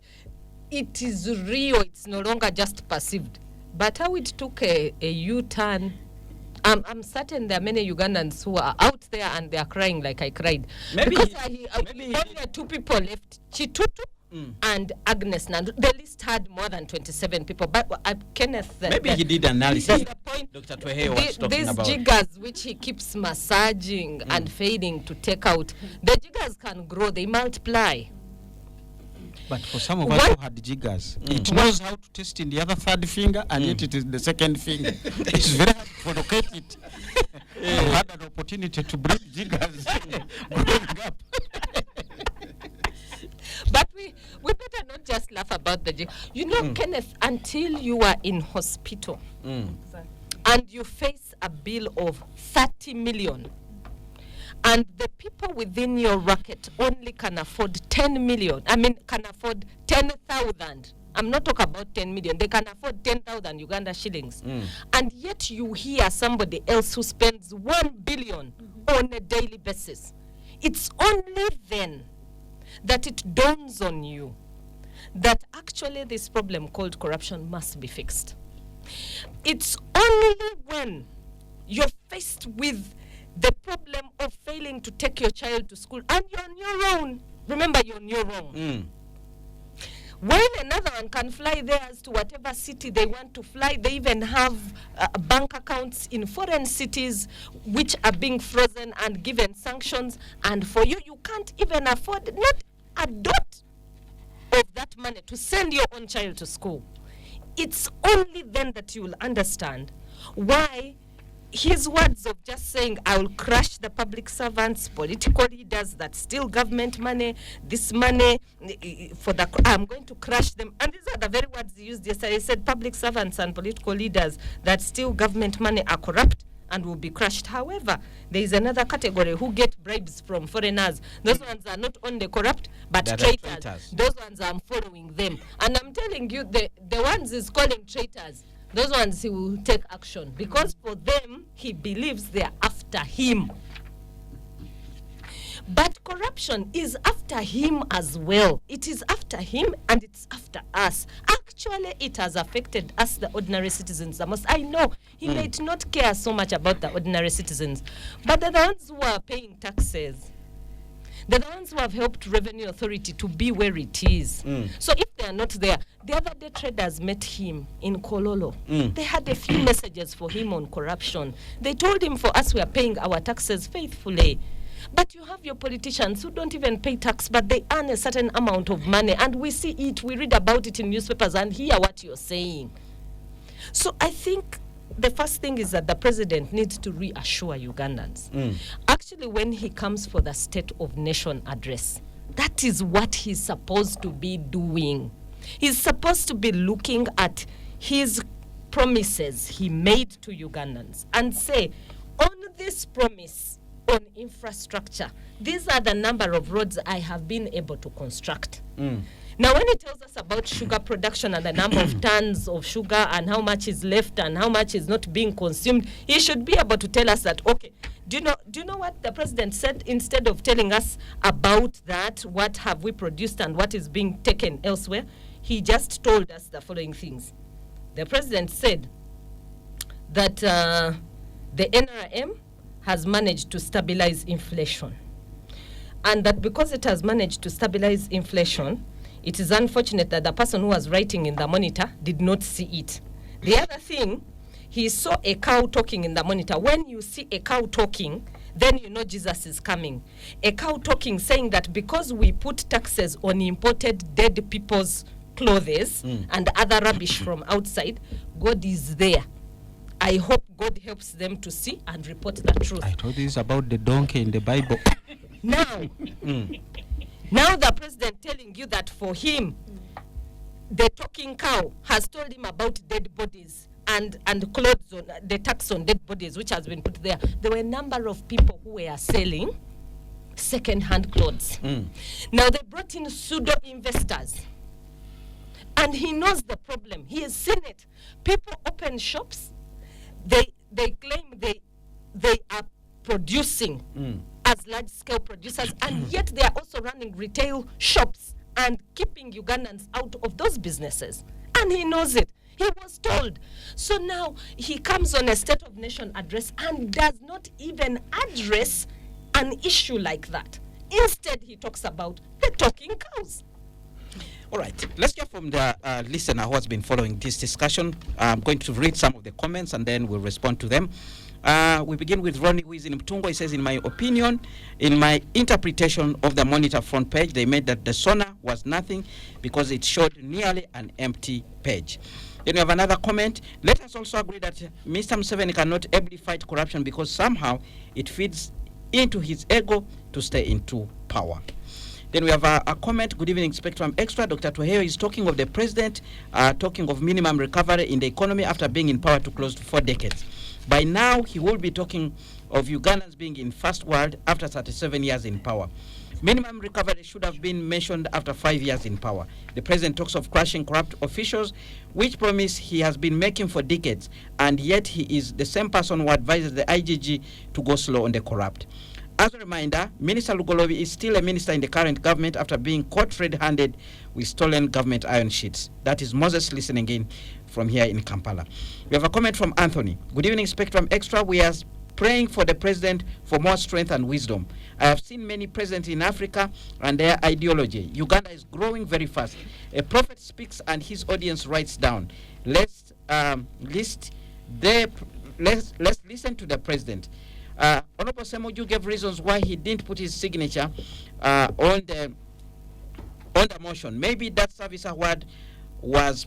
it is real. It's no longer just perceived. But how it took a U-turn, I'm certain there are many Ugandans who are out there and they are crying like I cried. Maybe because maybe only two people left, Chitutu and Agnes Nandu. The list had more than 27 people. But Kenneth... Maybe he did analysis. The point, Dr. Tweheyo was talking these about. jiggers which he keeps massaging and failing to take out, the jiggers can grow, they multiply. But for some of us who had jiggers, it knows how to test in the other third finger, and yet it is the second finger. It's very hard to locate it. I had an opportunity to breed jiggers growing up. But we better not just laugh about the jig. You know, Kenneth, until you are in hospital and you face a bill of 30 million, and the people within your racket only can afford 10 million. I mean, can afford 10,000. I'm not talking about 10 million. They can afford 10,000 Uganda shillings. And yet you hear somebody else who spends 1 billion on a daily basis. It's only then that it dawns on you that actually this problem called corruption must be fixed. It's only when you're faced with the problem of failing to take your child to school and you're on your own. Remember, you're on your own. While another one can fly theirs to whatever city they want to fly, they even have bank accounts in foreign cities which are being frozen and given sanctions. And for you, you can't even afford not a dot of that money to send your own child to school. It's only then that you will understand why his words of just saying, I will crush the public servants, political leaders that steal government money, this money, I'm going to crush them. And these are the very words he used yesterday. He said public servants and political leaders that steal government money are corrupt and will be crushed. However, there is another category who get bribes from foreigners. Those ones are not only corrupt, but traitors. Those ones, I'm following them. And I'm telling you, the ones he's calling traitors, those ones he will take action, because for them, he believes they are after him. But corruption is after him as well. It is after him and it's after us. Actually, it has affected us, the ordinary citizens, the most. I know he might not care so much about the ordinary citizens, but they're the ones who are paying taxes. They're the ones who have helped Revenue Authority to be where it is. So if they are not there, the other day traders met him in Kololo. They had a few messages for him on corruption. They told him, for us, we are paying our taxes faithfully. But you have your politicians who don't even pay tax, but they earn a certain amount of money. And we see it, we read about it in newspapers and hear what you're saying. So I think the first thing is that the president needs to reassure Ugandans. Actually, when he comes for the State of Nation address, that is what he's supposed to be doing. He's supposed to be looking at his promises he made to Ugandans and say, on this promise on infrastructure, these are the number of roads I have been able to construct. Now, when he tells us about sugar production and the number of tons of sugar and how much is left and how much is not being consumed, he should be able to tell us that, okay, do you know what the president said? Instead of telling us about that, what have we produced and what is being taken elsewhere, he just told us the following things. The president said that the NRM has managed to stabilize inflation. And that because it has managed to stabilize inflation, it is unfortunate that the person who was writing in the monitor did not see it. The other thing, he saw a cow talking in the monitor. When you see a cow talking, then you know Jesus is coming. A cow talking, saying that because we put taxes on imported dead people's clothes and other rubbish from outside, God is there. I hope God helps them to see and report the truth. I told you this about the donkey in the Bible. Now, now the president telling you that for him, the talking cow has told him about dead bodies and clothes on the tax on dead bodies, which has been put there. There were a number of people who were selling second-hand clothes. Now they brought in pseudo investors, and he knows the problem. He has seen it. People open shops. They claim they are producing as large-scale producers, and yet they are also running retail shops and keeping Ugandans out of those businesses. And he knows it. He was told. So now he comes on a State of Nation address and does not even address an issue like that. Instead, he talks about the talking cows. All right, let's hear from the listener who has been following this discussion. I'm going to read some of the comments and then we'll respond to them. We begin with Ronnie, who is in Mtungo. He says, in my opinion, in my interpretation of the Monitor front page, they made that the Sona was nothing because it showed nearly an empty page. Then we have another comment. Let us also agree that Mr. Museveni cannot ably fight corruption because somehow it feeds into his ego to stay into power. Then we have a comment. Good evening, Spectrum Extra. Dr. Tweheyo is talking of the president, talking of minimum recovery in the economy after being in power to close to 4 decades. By now, he will be talking of Ugandans being in first world after 37 years in power. Minimum recovery should have been mentioned after 5 years in power. The president talks of crushing corrupt officials, which promise he has been making for decades, and yet he is the same person who advises the IGG to go slow on the corrupt. As a reminder, Minister Lukwago is still a minister in the current government after being caught red-handed with stolen government iron sheets. That is Moses listening in from here in Kampala. We have a comment from Anthony. Good evening, Spectrum Extra. We are praying for the president for more strength and wisdom. I have seen many presidents in Africa and their ideology. Uganda is growing very fast. A prophet speaks and his audience writes down. Let's listen to the president. Honorable Semoju gave reasons why he didn't put his signature on the motion. Maybe that service award was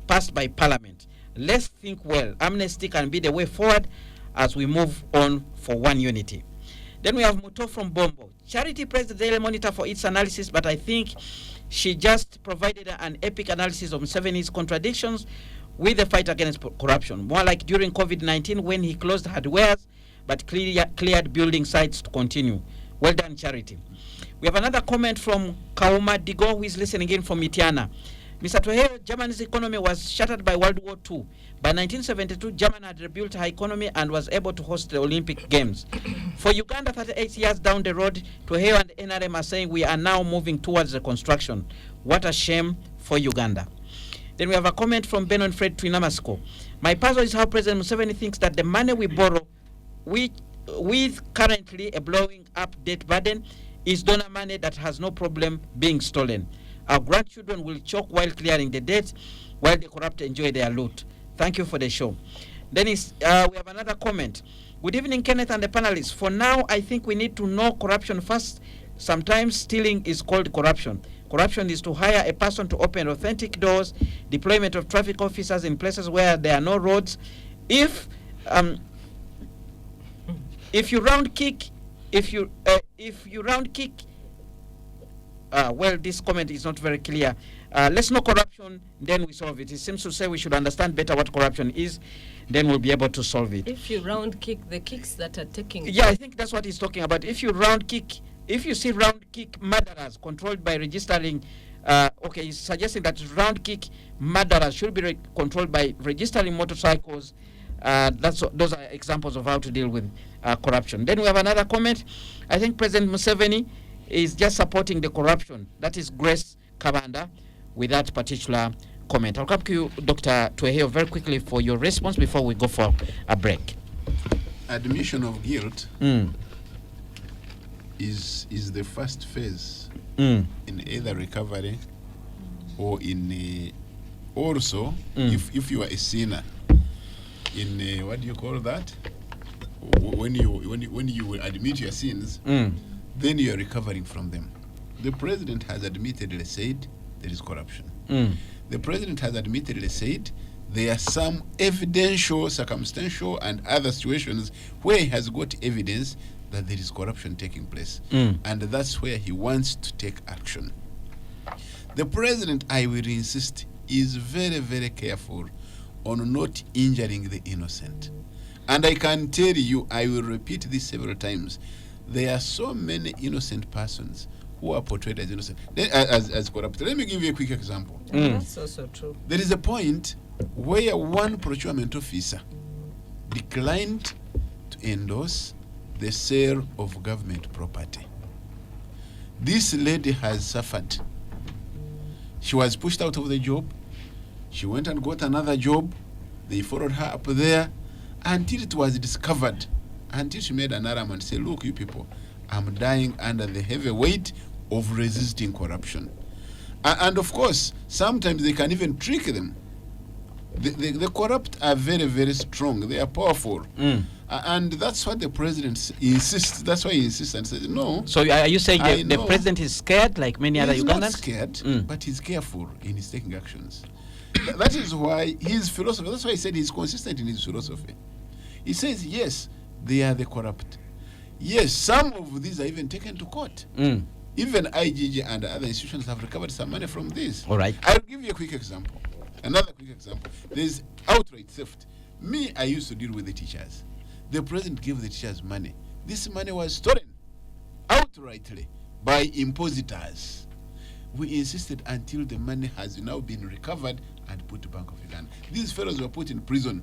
passed by Parliament. Let's think well. Amnesty can be the way forward as we move on for one unity. Then we have Muto from Bombo. Charity praised the Daily Monitor for its analysis, but I think she just provided an epic analysis of Museveni's contradictions with the fight against corruption. More like during COVID-19 when he closed hardwares but cleared building sites to continue. Well done, Charity. We have another comment from Kauma Digo, who is listening in from Mitiana. Mr. Tweheyo, Germany's economy was shattered by World War II. By 1972, Germany had rebuilt her economy and was able to host the Olympic Games. For Uganda, 38 years down the road, Tweheyo and NRM are saying we are now moving towards reconstruction. What a shame for Uganda. Then we have a comment from Benon Fred Twinamasko. My puzzle is how President Museveni thinks that the money we borrow with currently a blowing up debt burden is donor money that has no problem being stolen. Our grandchildren will choke while clearing the debt, while the corrupt enjoy their loot. Thank you for the show. Then we have another comment. Good evening, Kenneth and the panelists. For now, I think we need to know corruption first. Sometimes stealing is called corruption. Corruption is to hire a person to open authentic doors, deployment of traffic officers in places where there are no roads. If you round kick, well, this comment is not very clear. Let's know corruption, then we solve it. It seems to say we should understand better what corruption is, then we'll be able to solve it. If you round kick the kicks that are taking... Yeah, I think that's what he's talking about. If you see round kick murderers controlled by registering, okay, he's suggesting that round kick murderers should be controlled by registering motorcycles. Those are examples of how to deal with corruption. Then we have another comment. I think President Museveni is just supporting the corruption. That is Grace Kabanda with that particular comment. I'll come to you, Dr. Tweheyo, very quickly for your response before we go for a break. Admission of guilt is the first phase in either recovery or in also if you are a sinner in what do you call that? When you admit your sins, then you are recovering from them. The president has admittedly said there is corruption. The president has admittedly said there are some evidential, circumstantial, and other situations where he has got evidence that there is corruption taking place. And that's where he wants to take action. The president, I will insist, is very, very careful on not injuring the innocent. And I can tell you, I will repeat this several times, there are so many innocent persons who are portrayed as innocent, as corrupt. Let me give you a quick example. That's also true. There is a point where one procurement officer declined to endorse the sale of government property. This lady has suffered She was pushed out of the job. She went and got another job. They followed her up there until it was discovered, until she made an alarm and said, look, you people, I'm dying under the heavy weight of resisting corruption. And of course, sometimes they can even trick them. The corrupt are very, very strong. They are powerful. And that's what the president insists. That's why he insists and says, no. So are you saying the president is scared like many other He's Ugandans? not scared, but he's careful in his taking actions. That is why his philosophy, that's why he said he's consistent in his philosophy. He says, yes, they are the corrupt. Yes, some of these are even taken to court. Even IGG and other institutions have recovered some money from this. All right. I'll give you a quick example. Another quick example. There's outright theft. Me, I used to deal with the teachers. The president gave the teachers money. This money was stolen outrightly by impositors. We insisted until the money has now been recovered and put to Bank of Uganda. These fellows were put in prison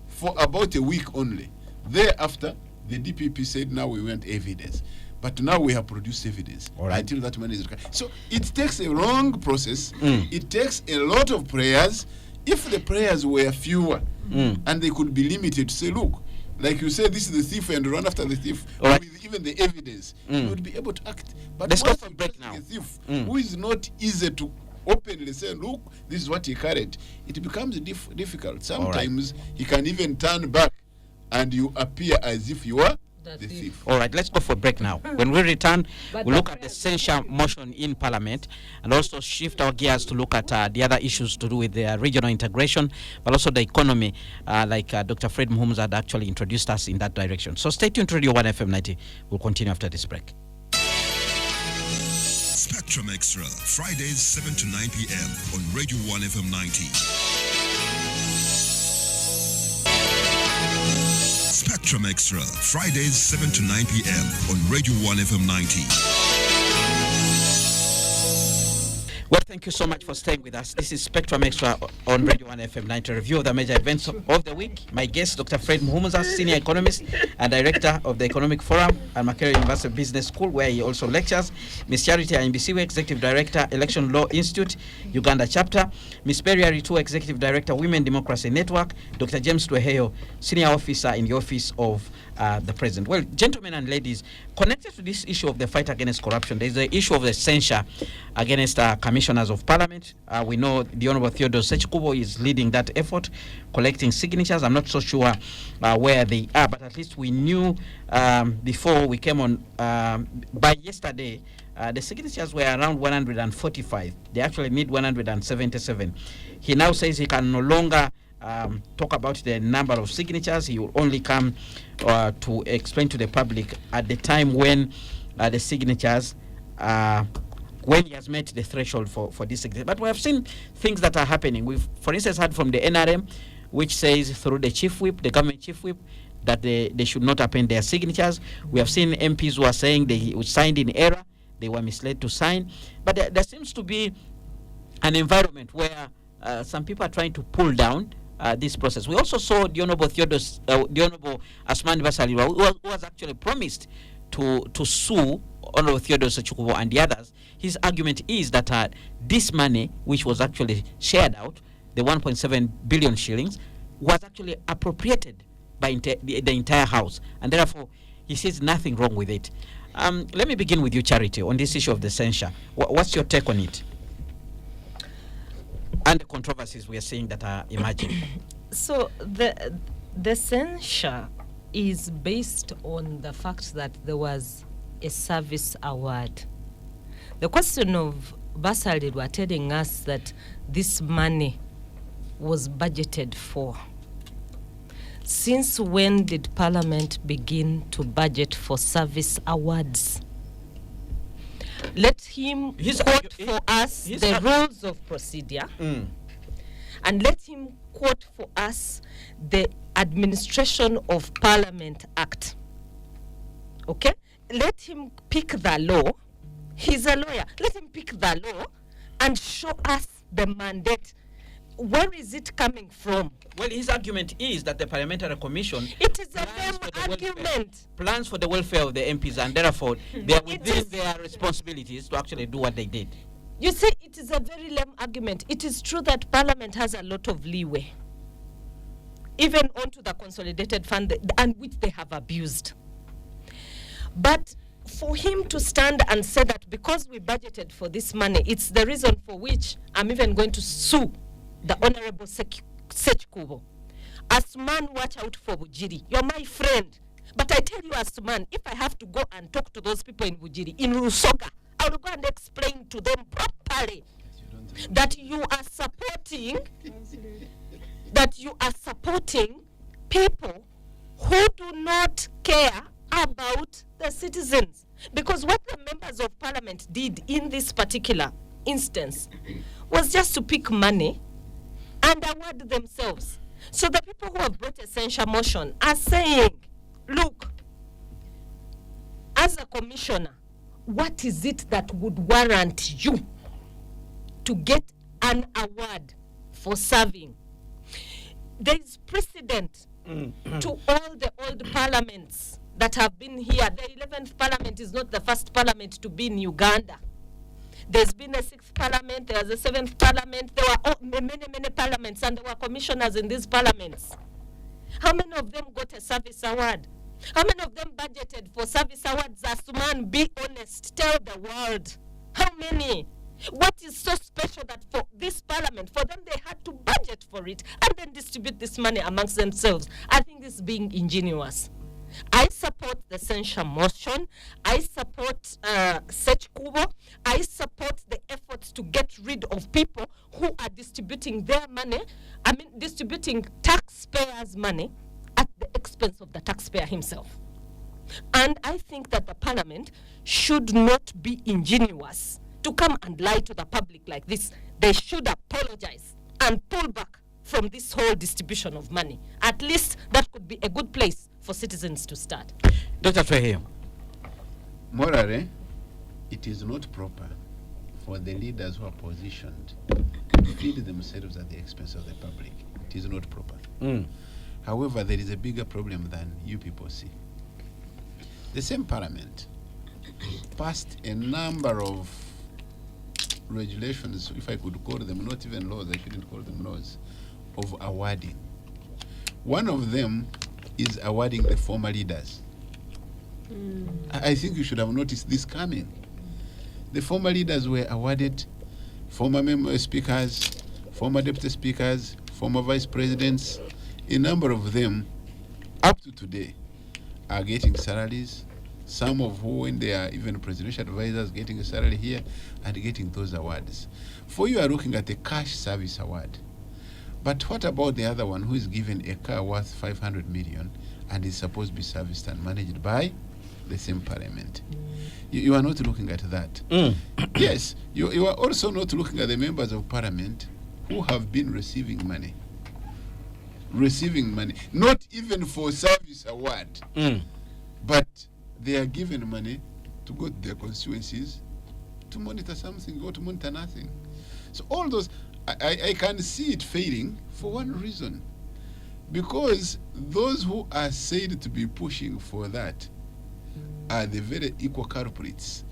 for about a week only. Thereafter, the DPP said, now we want evidence. But now we have produced evidence until that money is recovered. So it takes a long process. It takes a lot of prayers. If the prayers were fewer and they could be limited to say, look, like you say, this is the thief and run after the thief with even the evidence, you would be able to act. But Let's go once for you break catch now. a thief who is not easy to openly say, look, this is what he carried, it becomes difficult. Sometimes he can even turn back and you appear as if you are the thief. All right, let's go for a break now. When we return, we'll look at the censure motion in Parliament and also shift our gears to look at the other issues to do with the regional integration, but also the economy, like Dr. Fred Mukumuza had actually introduced us in that direction. So stay tuned to Radio 1 FM 90. We'll continue after this break. Spectrum Extra, Fridays 7 to 9 p.m. on Radio 1 FM 90. Spectrum Extra, Fridays 7 to 9 p.m. on Radio 1 FM 90. Well, thank you so much for staying with us. This is Spectrum Extra on Radio 1 FM 90, review of the major events of the week. My guest, Dr. Fred Mukumuza, Senior Economist and Director of the Economic Forum at Makerere University Business School, where he also lectures. Ms. Charity Ahimbisibwe, Executive Director, Election Law Institute, Uganda Chapter. Ms. Aritua, Executive Director, Women Democracy Network. Dr. James Tweheyo, Senior Officer in the Office of the President. Well, gentlemen and ladies, connected to this issue of the fight against corruption, there is the issue of the censure against commissioners of Parliament. We know the Honorable Theodore Sechikubo is leading that effort, collecting signatures. I'm not so sure where they are, but at least we knew before we came on. By yesterday, the signatures were around 145. They actually need 177. He now says he can no longer talk about the number of signatures. He will only come to explain to the public at the time when the signatures when he has met the threshold for this signature. But we have seen things that are happening. We've, for instance, heard from the NRM, which says through the chief whip, the government chief whip, that they should not append their signatures. We have seen MPs who are saying they signed in error, they were misled to sign. But there seems to be an environment where some people are trying to pull down this process. We also saw the Honorable the Honorable Asmani Basalirwa, who was actually promised to sue Honorable Theodore Sechikubo and the others. His argument is that this money, which was actually shared out, the 1.7 billion shillings, was actually appropriated by the entire House, and therefore he sees nothing wrong with it. Let me begin with you, Charity, on this issue of the censure. What's your take on it? And the controversies we are seeing that are emerging. So the censure is based on the fact that there was a service award. The question of Basalid were telling us that this money was budgeted for. Since when did Parliament begin to budget for service awards? Let him quote for us the rules of procedure, and let him quote for us the Administration of Parliament Act. Okay? Let him pick the law. He's a lawyer. Let him pick the law and show us the mandate. Where is it coming from? Well, his argument is that the Parliamentary Commission It is a firm argument. plans for the welfare of the MPs, and therefore they are within their responsibilities to actually do what they did. You see, it is a very lame argument. It is true that Parliament has a lot of leeway, even onto the consolidated fund, and which they have abused. But for him to stand and say that because we budgeted for this money, it's the reason for which I'm even going to sue the Honorable Sechkubo. Asuman, watch out for Bujiri. You're my friend. But I tell you, Asuman, if I have to go and talk to those people in Bujiri, in Rusoga, I will go and explain to them properly that you are supporting people who do not care about the citizens. Because what the members of Parliament did in this particular instance was just to pick money and award themselves. So the people who have brought a censure motion are saying, look, as a commissioner, what is it that would warrant you to get an award for serving? There is precedent to all the old parliaments that have been here. The 11th parliament is not the first parliament to be in Uganda. There's been a 6th parliament, there's a 7th parliament, there were many parliaments, and there were commissioners in these parliaments. How many of them got a service award? How many of them budgeted for service awards? Asuman, be honest, tell the world. How many? What is so special that for this parliament, for them they had to budget for it and then distribute this money amongst themselves? I think this is being ingenious. I support the censure motion. I support Sechkubo. I support the efforts to get rid of people who are distributing their money, distributing taxpayers' money at the expense of the taxpayer himself. And I think that the parliament should not be ingenious to come and lie to the public like this. They should apologize and pull back from this whole distribution of money. At least that could be a good place for citizens to start. Dr. Tweheyo. Morally, it is not proper for the leaders who are positioned to feed themselves at the expense of the public. It is not proper. However, there is a bigger problem than you people see. The same parliament passed a number of regulations, if I could call them, not even laws, I shouldn't call them laws, of awarding. One of them is awarding the former leaders. I think you should have noticed this coming. The former leaders were awarded, former speakers, former deputy speakers, former vice presidents. A number of them, up to today, are getting salaries. Some of who, when they are even presidential advisors, getting a salary here and getting those awards. For you are looking at a cash service award. But what about the other one who is given a car worth 500 million and is supposed to be serviced and managed by the same parliament? You are not looking at that. Yes, you are also not looking at the members of parliament who have been receiving money. Not even for service award, but they are given money to go to their constituencies to monitor something or to monitor nothing. So all those, I can see it failing for one reason. Because those who are said to be pushing for that are the very equal culprits,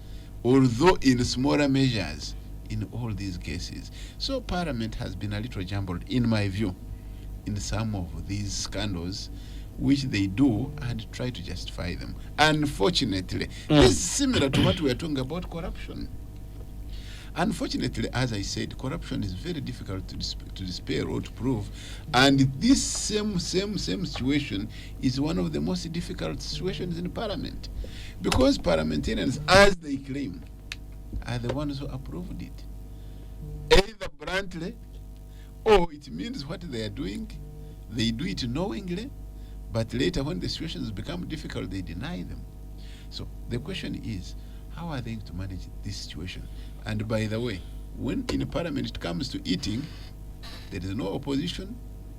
although in smaller measures in all these cases. So Parliament has been a little jumbled, in my view, in some of these scandals, which they do and try to justify them. Unfortunately, this is similar to what we are talking about corruption. Unfortunately, as I said, corruption is very difficult to dispel or to prove, and this same situation is one of the most difficult situations in Parliament, because parliamentarians, as they claim, are the ones who approved it, either bluntly, or it means what they are doing, they do it knowingly, but later when the situations become difficult, they deny them. So the question is, how are they to manage this situation? And by the way, when in Parliament it comes to eating, there is no opposition,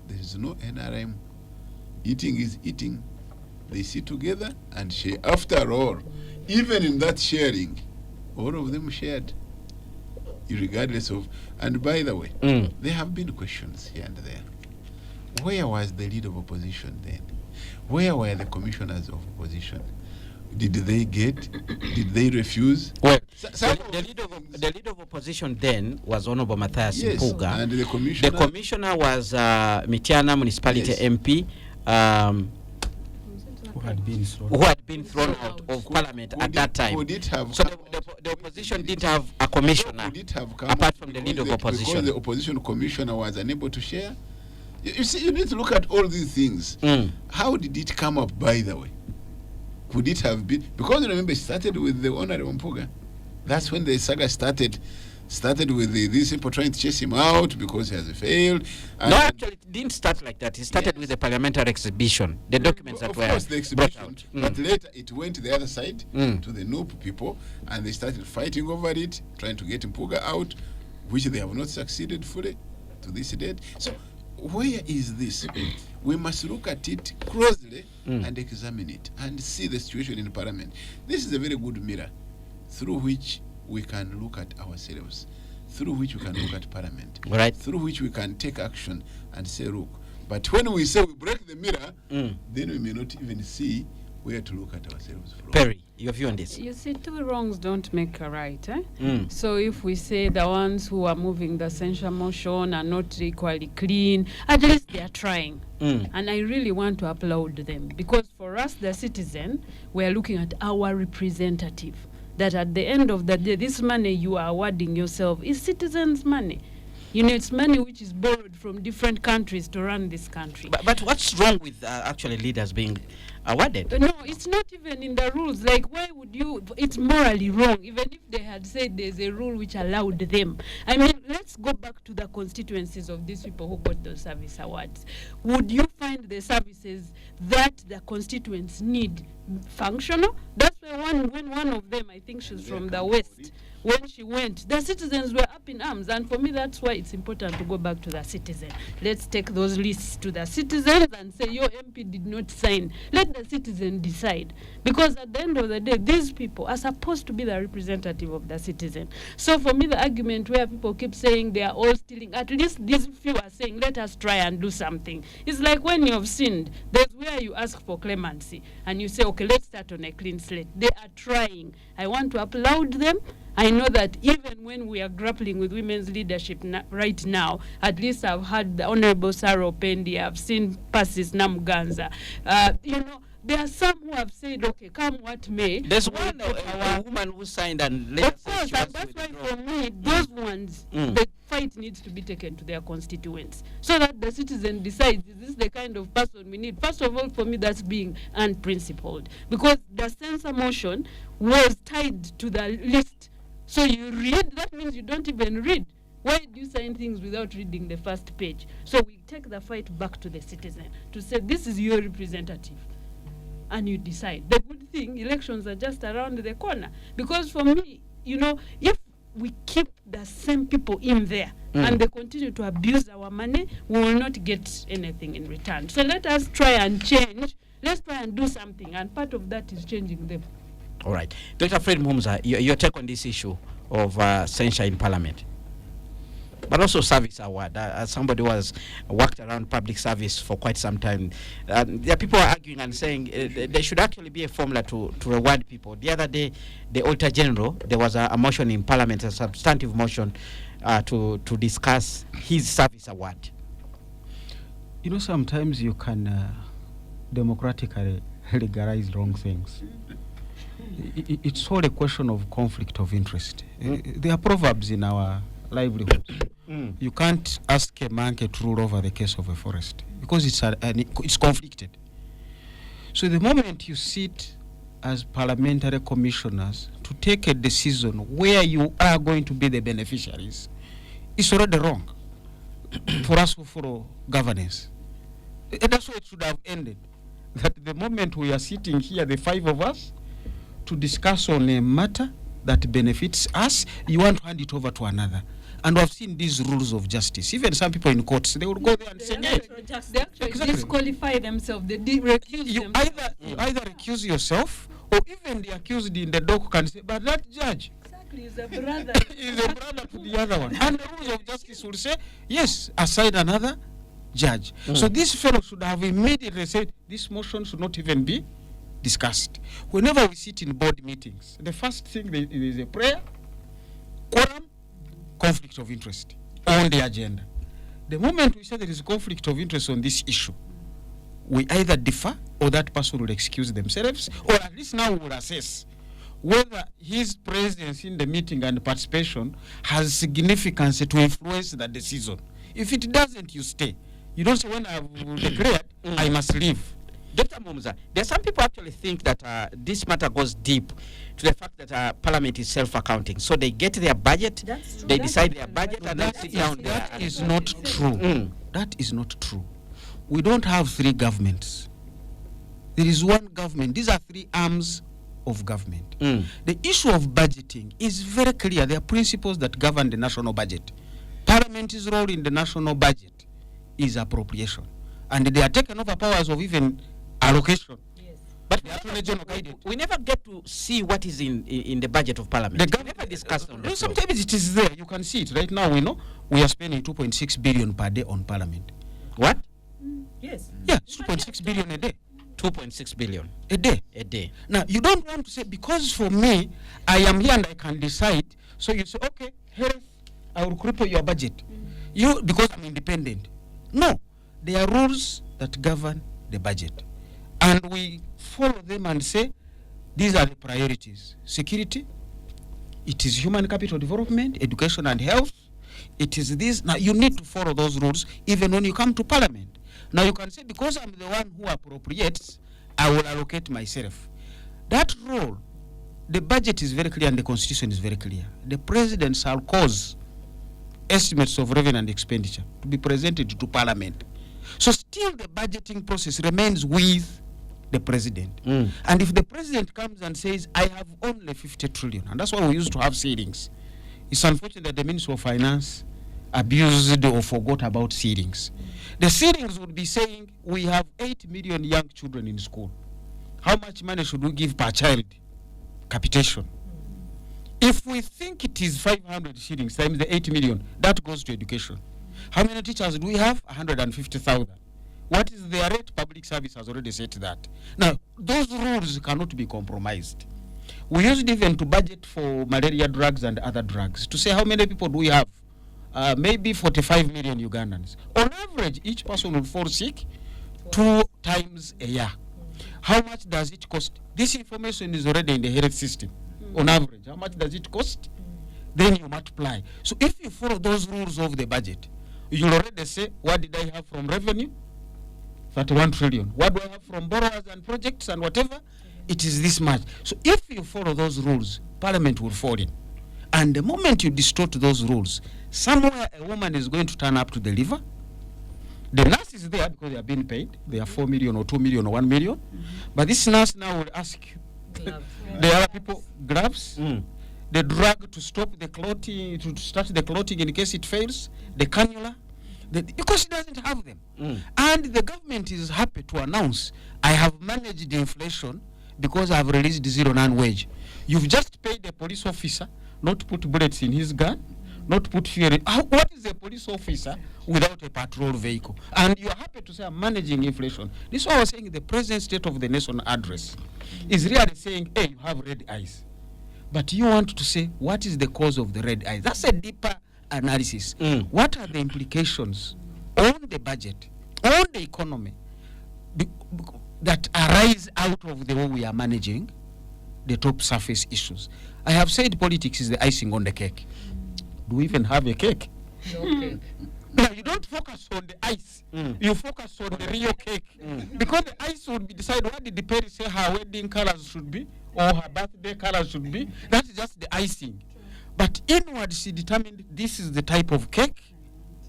there is no NRM. Eating is eating. They sit together and share. After all, even in that sharing, all of them shared, regardless of. And by the way, there have been questions here and there. Where was the leader of opposition then? Where were the commissioners of opposition? Did they get? Did they refuse? Well, The leader of opposition then was Honorable Matthias Yes, Mpuga. and the commissioner. The commissioner was Mitiana Municipality Yes. MP, Who had been thrown. who had been thrown out of Parliament at that time. Could it have So come the opposition didn't have a commissioner Could it have come apart from the because leader of because opposition. the opposition commissioner was unable to share? You see, you need to look at all these things. How did it come up, by the way? Could it have been? Because remember, it started with the Honorable Mpuga. That's when the saga started with these people trying to chase him out because he has failed. No, actually, it didn't start like that. It started with the parliamentary exhibition, the documents that of were course, the brought exhibition, out. but later it went to the other side, to the Noop people, and they started fighting over it, trying to get Mpuga out, which they have not succeeded fully to this date. So, where is this? We must look at it closely and examine it and see the situation in Parliament. This is a very good mirror through which we can look at ourselves, through which we can look at Parliament, Right. through which we can take action and say, look. But when we say we break the mirror, then we may not even see where to look at ourselves from. Perry, your view on this? You see, two wrongs don't make a right. So if we say the ones who are moving the censure motion are not equally clean, at least they are trying. And I really want to applaud them, because for us, the citizen, we are looking at our representative. That at the end of the day, this money you are awarding yourself is citizens' money. You know, it's money which is borrowed from different countries to run this country. But what's wrong with actually leaders being awarded? No, it's not even in the rules. Like, why would you? It's morally wrong. Even if they had said there's a rule which allowed them. I mean, let's go back to the constituencies of these people who got those service awards. Would you find the services that the constituents need functional? That's why when one of them, I think she's from the West, when she went, the citizens were up in arms. And for me, that's why it's important to go back to the citizen. Let's take those lists to the citizens and say, your MP did not sign. Let the citizen decide. Because at the end of the day, these people are supposed to be the representative of the citizen. So for me, the argument where people keep saying they are all stealing, at least these few are saying, let us try and do something. It's like when you have sinned, there's where you ask for clemency. And you say, okay, let's start on a clean slate. They are trying. I want to applaud them. I know that even when we are grappling with women's leadership right now, at least I've had the Honorable Sarah Opendi, I've seen Persis Namuganza. You know, there are some who have said, okay, come what may. There's one a woman who signed and later of course, and that's why for me, those ones, the fight needs to be taken to their constituents so that the citizen decides, is this the kind of person we need? First of all, for me, that's being unprincipled, because the censor motion was tied to the list. So you read, that means you don't even read. Why do you sign things without reading the first page? So we take the fight back to the citizen to say, this is your representative. And you decide. The good thing, elections are just around the corner. Because for me, you know, if we keep the same people in there and they continue to abuse our money, we will not get anything in return. So let us try and change. Let's try and do something. And part of that is changing them. All right. Dr. Fred Mukumuza, your take on this issue of censure in Parliament, but also service award. As somebody who has worked around public service for quite some time, there are people are arguing and saying there should actually be a formula to reward people. The other day, the Auditor General, there was a motion in Parliament, a substantive motion to discuss his service award. You know, sometimes you can democratically legalize wrong things. It's all a question of conflict of interest. There are proverbs in our livelihood. You can't ask a monkey to rule over the case of a forest because it's conflicted. So the moment you sit as parliamentary commissioners to take a decision where you are going to be the beneficiaries, it's already wrong for us to follow governance. And that's why it should have ended. That the moment we are sitting here, the five of us, to discuss on a matter that benefits us, you want to hand it over to another. And I've seen these rules of justice. Even some people in courts, they will go there and say, They actually disqualify themselves. They recuse you themselves. either accuse yourself, or even the accused in the dock can say, but that judge Exactly, is a brother. is a brother to the other one. And the rules of justice will say, yes, assign another judge. So this fellow should have immediately said, this motion should not even be discussed. Whenever we sit in board meetings, the first thing there is a prayer, quorum, conflict of interest on the agenda. The moment we say there is conflict of interest on this issue, we either differ or that person will excuse themselves, or at least now we will assess whether his presence in the meeting and participation has significance to influence the decision. If it doesn't, you stay. You don't say, when I've declared, I must leave. Dr. Mukumuza, there are some people actually think that this matter goes deep to the fact that Parliament is self-accounting. So they get their budget, they decide their budget, and then sit down there. That is not true. That is not true. We don't have three governments. There is one government. These are three arms of government. The issue of budgeting is very clear. There are principles that govern the national budget. Parliament's role in the national budget is appropriation. And they are taken over powers of even allocation. Yes. But we never get to see what is in the budget of Parliament. The We never discuss on that. sometimes it is there. You can see it. Right now, we know we are spending 2.6 billion per day on Parliament. What? Yes. Yeah, 2.6 billion a day. 2.6 billion A day. a day. Now, you don't want to say, because for me, I am here and I can decide. So you say, okay, health, I will cripple your budget. You, because I'm independent. No, there are rules that govern the budget. And we follow them and say, these are the priorities. Security, it is human capital development, education and health. It is this. Now, you need to follow those rules even when you come to Parliament. Now, you can say, because I'm the one who appropriates, I will allocate myself. That role, the budget is very clear and the constitution is very clear. The president shall cause estimates of revenue and expenditure to be presented to Parliament. So still the budgeting process remains with the president. And if the president comes and says, I have only 50 trillion, and that's why we used to have ceilings. It's unfortunate that the Ministry of Finance abused or forgot about ceilings. The ceilings would be saying, we have 8 million young children in school. How much money should we give per child? Capitation. If we think it is 500 shillings times the 8 million, that goes to education. How many teachers do we have? 150,000. What is their rate? Public service has already said that. Now, those rules cannot be compromised. We used even to budget for malaria drugs and other drugs to say how many people do we have? Maybe 45 million Ugandans. On average, each person will fall sick 2 times a year. How much does it cost? This information is already in the health system. On average, how much does it cost? Then you multiply. So if you follow those rules of the budget, you'll already say, what did I have from revenue? 31 trillion. What do I have from borrowers and projects and whatever? It is this much. So if you follow those rules, Parliament will fall in. And the moment you distort those rules, somewhere a woman is going to turn up to deliver. The nurse is there because they are being paid. They are 4 million or 2 million or 1 million. But this nurse now will ask the other people gloves, the drug to stop the clotting, to start the clotting in case it fails, the cannula, because she doesn't have them. And the government is happy to announce, I have managed the inflation because I have released 0-9 wage. You've just paid a police officer not to put bullets in his gun, not to put fuel in. What is a police officer without a patrol vehicle? And you're happy to say, I'm managing inflation. This is why I was saying the President's State of the Nation address is really saying, hey, you have red eyes. But you want to say, what is the cause of the red eyes? That's a deeper analysis. What are the implications on the budget, on the economy, that arise out of the way we are managing the top surface issues? I have said politics is the icing on the cake. Do we even have a cake? No cake. Now, you don't focus on the ice. You focus on the real cake. Because the ice would be decided, what did the parents say her wedding colors should be, or her birthday colors should be? That's just the icing. But inward, she determined this is the type of cake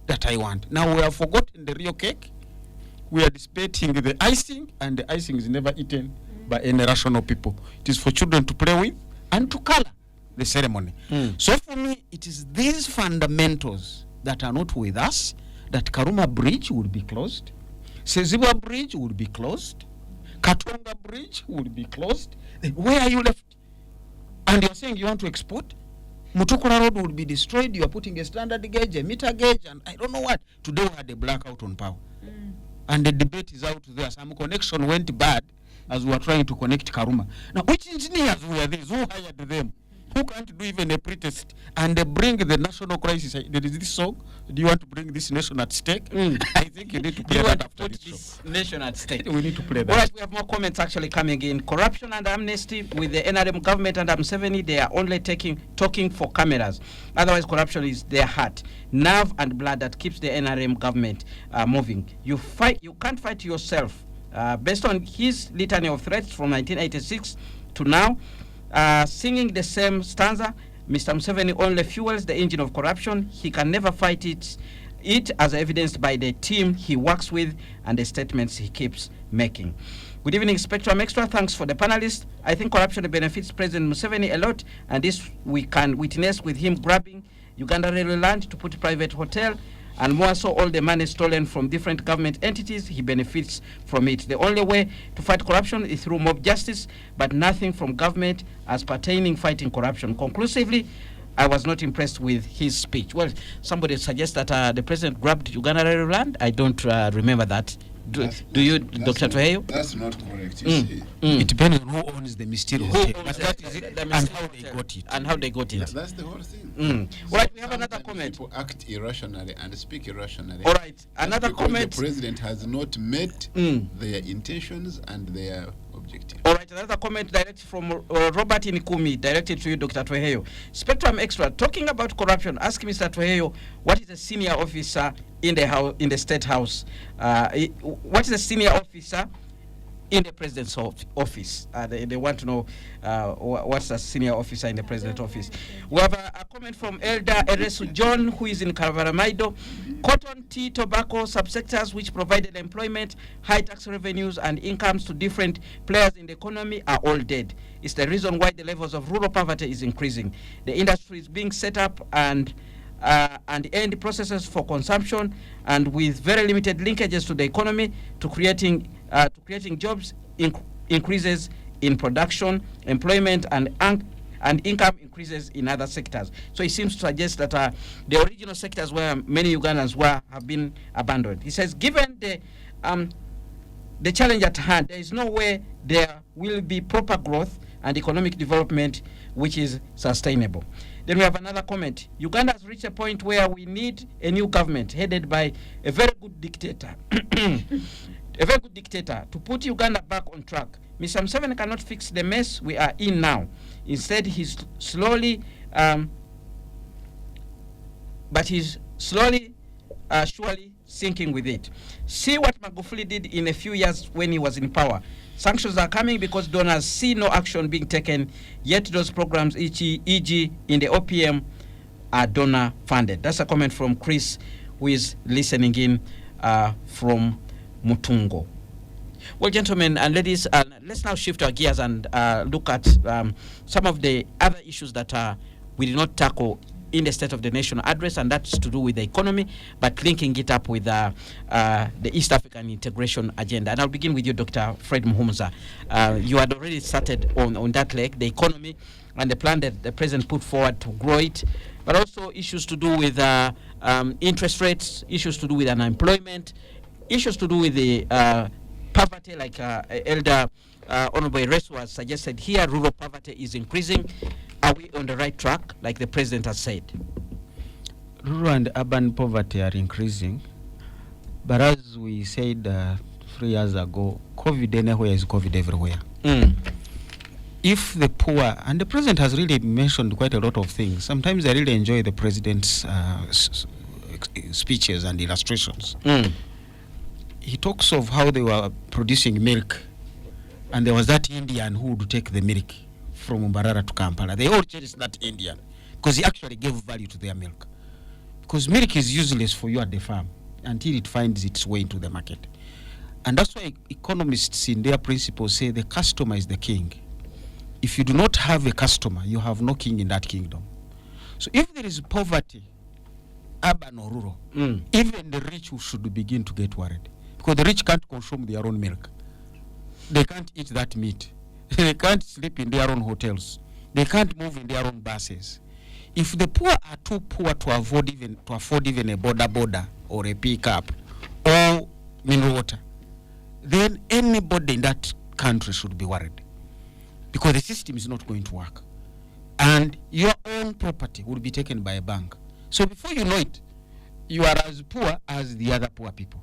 that I want. Now, we have forgotten the real cake. We are dissipating the icing, and the icing is never eaten by any rational people. It is for children to play with and to color the ceremony. So for me, it is these fundamentals that are not with us, that Karuma Bridge will be closed, Sezibwa Bridge will be closed, Katonga Bridge will be closed. Then where are you left? And you're saying you want to export? Mutukula Road will be destroyed. You are putting a standard gauge, a meter gauge, and I don't know what. Today we had a blackout on power. And the debate is out there. Some connection went bad. as we were trying to connect Karuma. Now, which engineers were these? Who hired them? Who can't do even a pretest? And they bring the national crisis. There is this song. Do you want to bring this nation at stake? I think you need to play You that want to after put this show. this nation at stake. We need to play that. All right, we have more comments actually coming in. Corruption and amnesty with the NRM government and Museveni, they are only talking for cameras. Otherwise, corruption is their heart, nerve and blood that keeps the NRM government moving. You can't fight yourself. Based on his litany of threats from 1986 to now, singing the same stanza, Mr. Museveni only fuels the engine of corruption. He can never fight it as evidenced by the team he works with and the statements he keeps making. Good evening, Spectrum Extra. Thanks for the panelists. I think corruption benefits President Museveni a lot, and this we can witness with him grabbing Uganda railway land to put private hotel, and more so all the money stolen from different government entities. He benefits from it. The only way to fight corruption is through mob justice, but nothing from government as pertaining fighting corruption. Conclusively, I was not impressed with his speech. Well, somebody suggests that the president grabbed Uganda railway land. I don't remember that. Do you, Dr. Tweheyo? That's not correct. You see. It depends on who owns the mysterious hotel. owns But the- that is it, the and mysterious how they hotel. got it. And how they got it. That's the whole thing. All right, we have another Sometimes comment. People act irrationally and speak irrationally. All right, Just another because comment. The president has not met their intentions and their objectives. All right, another comment directed from Robert Inikumi, directed to you, Dr. Tweheyo. Spectrum Extra, talking about corruption, ask Mr. Tweheyo, what is a senior officer in the State House? What is a senior officer in the president's office? They want to know what's a senior officer in the president's office. We have a comment from Elder Eresu John, who is in Cavaramaido. Cotton, tea, tobacco subsectors which provided employment, high tax revenues and incomes to different players in the economy are all dead. It's the reason why the levels of rural poverty is increasing. The industry is being set up and end processes for consumption, and with very limited linkages to the economy, to creating jobs, increases in production, employment, and income increases in other sectors. So he seems to suggest that the original sectors where many Ugandans have been abandoned. He says, given the challenge at hand, there is no way there will be proper growth and economic development which is sustainable. Then we have another comment. Uganda has reached a point where we need a new government headed by a very good dictator. A very good dictator to put Uganda back on track. Mr. Museveni cannot fix the mess we are in now. Instead, he's slowly, surely sinking with it. See what Magufuli did in a few years when he was in power. Sanctions are coming because donors see no action being taken, yet those programs, e.g. in the OPM, are donor funded. That's a comment from Chris, who is listening in from Mutungo. Well, gentlemen and ladies, let's now shift our gears and look at some of the other issues that we did not tackle in the State of the Nation address, and that's to do with the economy, but linking it up with the East African integration agenda. And I'll begin with you, Dr. Fred Mukumuza. You had already started on that leg, the economy, and the plan that the President put forward to grow it, but also issues to do with interest rates, issues to do with unemployment, issues to do with the poverty, like Elder Honorable Resu has suggested here, rural poverty is increasing. Are we on the right track, like the President has said? Rural and urban poverty are increasing, but as we said 3 years ago, COVID anywhere is COVID everywhere. If the poor, and the President has really mentioned quite a lot of things. Sometimes I really enjoy the President's speeches and illustrations. He talks of how they were producing milk, and there was that Indian who would take the milk from Mbarara to Kampala. They all chased that Indian because he actually gave value to their milk. Because milk is useless for you at the farm until it finds its way into the market. And that's why economists in their principles say the customer is the king. If you do not have a customer, you have no king in that kingdom. So if there is poverty, urban or rural, even the rich should begin to get worried. Because the rich can't consume their own milk. They can't eat that meat. They can't sleep in their own hotels. They can't move in their own buses. If the poor are too poor to afford even a border or a pickup or mineral water, then anybody in that country should be worried, because the system is not going to work. And your own property will be taken by a bank. So before you know it, you are as poor as the other poor people.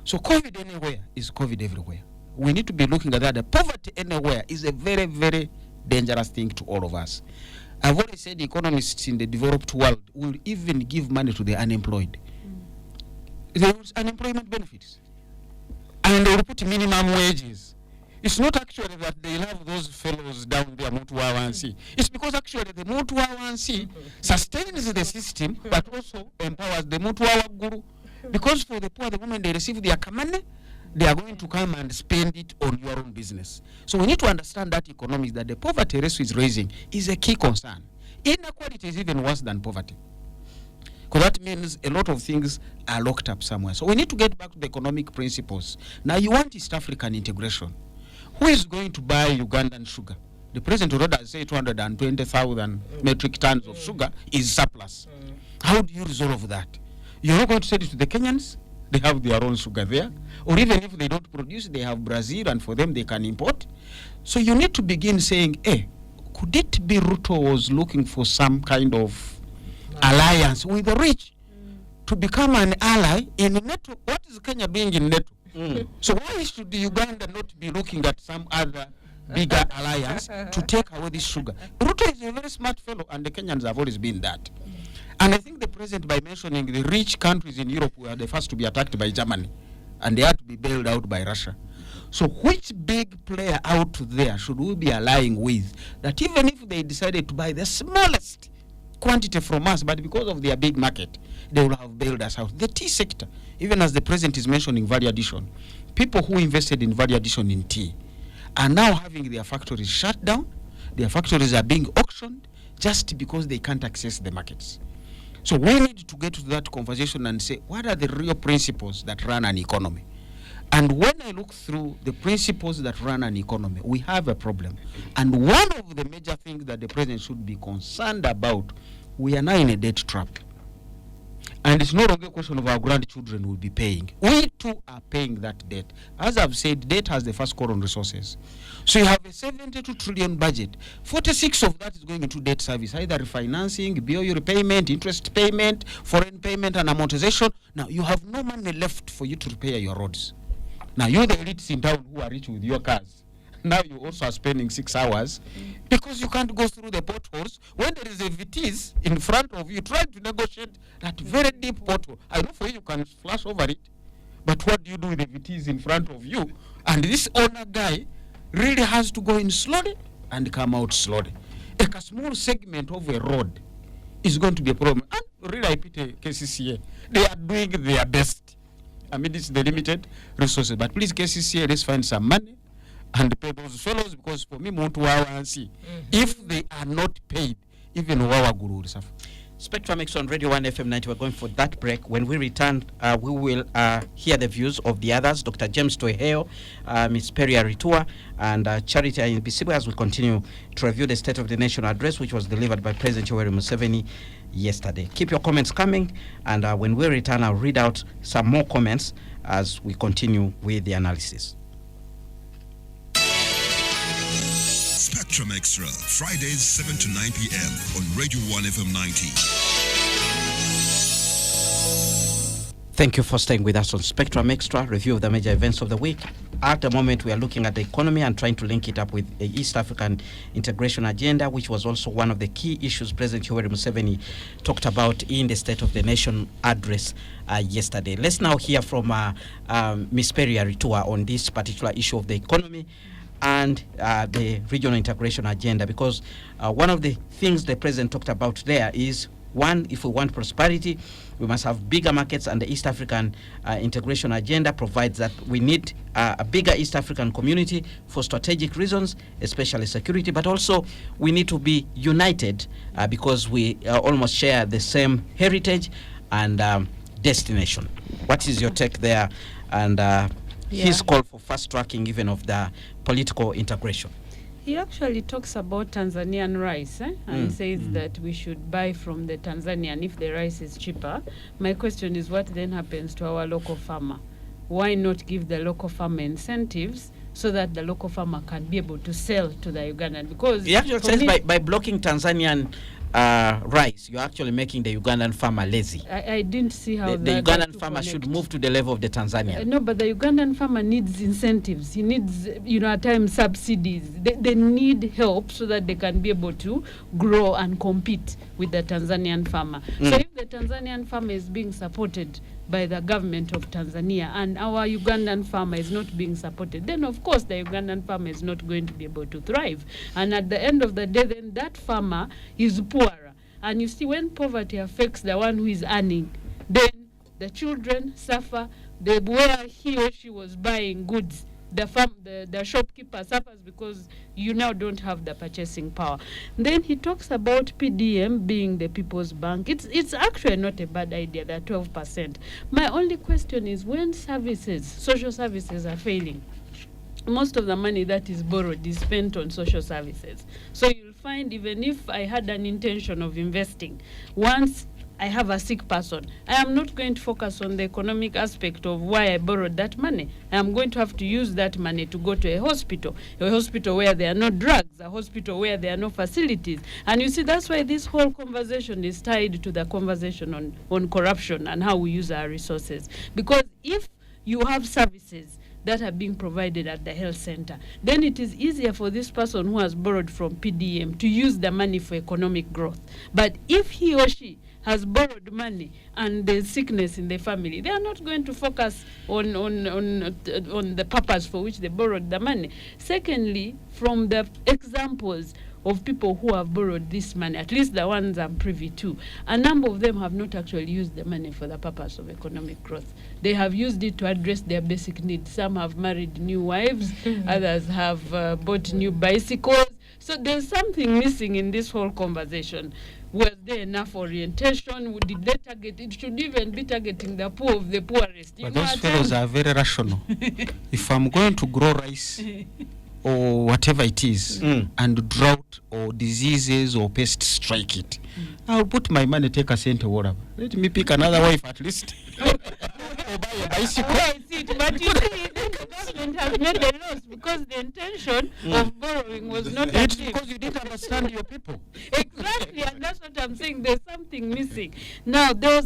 So COVID anywhere is COVID everywhere. We need to be looking at that. The poverty anywhere is a very, very dangerous thing to all of us. I've already said economists in the developed world will even give money to the unemployed. There is unemployment benefits. And they will put minimum wages. It's not actually that they love those fellows down there, Mutuawansi. It's because actually the Mutuawansi sustains the system, but also empowers the Mutuawaguru. Because for the poor, the moment they receive their kamane, they are going to come and spend it on your own business. So we need to understand that economics, that the poverty rate is raising is a key concern. Inequality is even worse than poverty, because that means a lot of things are locked up somewhere. So we need to get back to the economic principles. Now you want East African integration. Who is going to buy Ugandan sugar? The president already has said 220,000 metric tons of sugar is surplus. How do you resolve that? You're not going to sell it to the Kenyans? They have their own sugar there. Or even if they don't produce, they have Brazil, and for them they can import. So you need to begin saying, hey, could it be Ruto was looking for some kind of alliance with the rich to become an ally in NATO? What is Kenya doing in NATO? So why should Uganda not be looking at some other bigger alliance to take away this sugar? Ruto is a very smart fellow, and the Kenyans have always been that. And I think the president, by mentioning the rich countries in Europe, were the first to be attacked by Germany, and they had to be bailed out by Russia. So which big player out there should we be allying with, that even if they decided to buy the smallest quantity from us, but because of their big market, they will have bailed us out? The tea sector, even as the president is mentioning value addition, people who invested in value addition in tea are now having their factories shut down. Their factories are being auctioned just because they can't access the markets. So we need to get to that conversation and say, what are the real principles that run an economy? And when I look through the principles that run an economy, we have a problem. And one of the major things that the president should be concerned about, we are now in a debt trap. And it's no longer a question of our grandchildren will be paying. We too are paying that debt. As I've said, debt has the first call on resources. So you have a 72 trillion budget. 46 of that is going into debt service, either refinancing, BOU repayment, interest payment, foreign payment, and amortization. Now you have no money left for you to repair your roads. Now you're the elites in town who are rich with your cars. Now you also are spending 6 hours because you can't go through the potholes when there is a VTs in front of you trying to negotiate that very deep pothole. I know for you can flash over it, but what do you do with the VTs in front of you? And this owner guy really has to go in slowly and come out slowly. A small segment of a road is going to be a problem. And really I pity KCCA. They are doing their best. I mean, it's the limited resources. But please, KCCA, let's find some money and pay those fellows, because for me, if they are not paid, even Wawa Guru will suffer. Spectrum X on Radio 1 FM 90. We're going for that break. When we return, we will hear the views of the others, Dr. James Tweheyo, Ms. Perry Aritua, and Charity Ahimbisibwe, as we continue to review the State of the Nation address, which was delivered by President Yoweri Museveni yesterday. Keep your comments coming, and when we return, I'll read out some more comments as we continue with the analysis. Spectrum Extra, Fridays 7 to 9 p.m. on Radio 1 FM 90. Thank you for staying with us on Spectrum Extra, review of the major events of the week. At the moment, we are looking at the economy and trying to link it up with the East African integration agenda, which was also one of the key issues President Yoweri Museveni talked about in the State of the Nation address yesterday. Let's now hear from Ms. Perry Aritua on this particular issue of the economy and the regional integration agenda, because one of the things the president talked about there is, one, if we want prosperity, we must have bigger markets, and the East African integration agenda provides that we need a bigger East African community for strategic reasons, especially security, but also we need to be united because we almost share the same heritage and destination. What is your take there? And his call for fast tracking even of the political integration. He actually talks about Tanzanian rice and says that we should buy from the Tanzanian if the rice is cheaper. My question is, what then happens to our local farmer? why not give the local farmer incentives so that the local farmer can be able to sell to the Ugandan? Because He actually says by blocking Tanzanian rice, you're actually making the Ugandan farmer lazy. I didn't see how The Ugandan farmer should move to the level of the Tanzanian. No, but the Ugandan farmer needs incentives. He needs, at times subsidies. They need help so that they can be able to grow and compete with the Tanzanian farmer. So if the Tanzanian farmer is being supported by the government of Tanzania and our Ugandan farmer is not being supported, then of course the Ugandan farmer is not going to be able to thrive. And at the end of the day, then that farmer is poorer. And you see, when poverty affects the one who is earning, then the children suffer. Where he or she was buying goods, the shopkeeper suffers because you now don't have the purchasing power. Then he talks about PDM being the People's Bank. It's actually not a bad idea, that 12%. My only question is, when social services are failing, most of the money that is borrowed is spent on social services. So you'll find, even if I had an intention of investing, once I have a sick person, I am not going to focus on the economic aspect of why I borrowed that money. I am going to have to use that money to go to a hospital where there are no drugs, a hospital where there are no facilities. And you see, that's why this whole conversation is tied to the conversation on corruption and how we use our resources. Because if you have services that are being provided at the health center, then it is easier for this person who has borrowed from PDM to use the money for economic growth. But if he or she has borrowed money and there's sickness in the family, they are not going to focus on the purpose for which they borrowed the money. Secondly, from the examples of people who have borrowed this money, at least the ones I'm privy to, a number of them have not actually used the money for the purpose of economic growth. They have used it to address their basic needs. Some have married new wives, others have bought new bicycles. So there's something missing in this whole conversation. Was there enough orientation? Did they target? It should even be targeting the poor of the poorest. But those fellows are very rational. If I'm going to grow rice or whatever it is, and drought or diseases or pests strike it, I'll put my money, take a cent or whatever. Let me pick another wife at least. Or buy a bicycle. But you see, the government has made a loss because the intention of borrowing was not It's achieved. because you didn't understand your people. Exactly, and that's what I'm saying. There's something missing. Now, I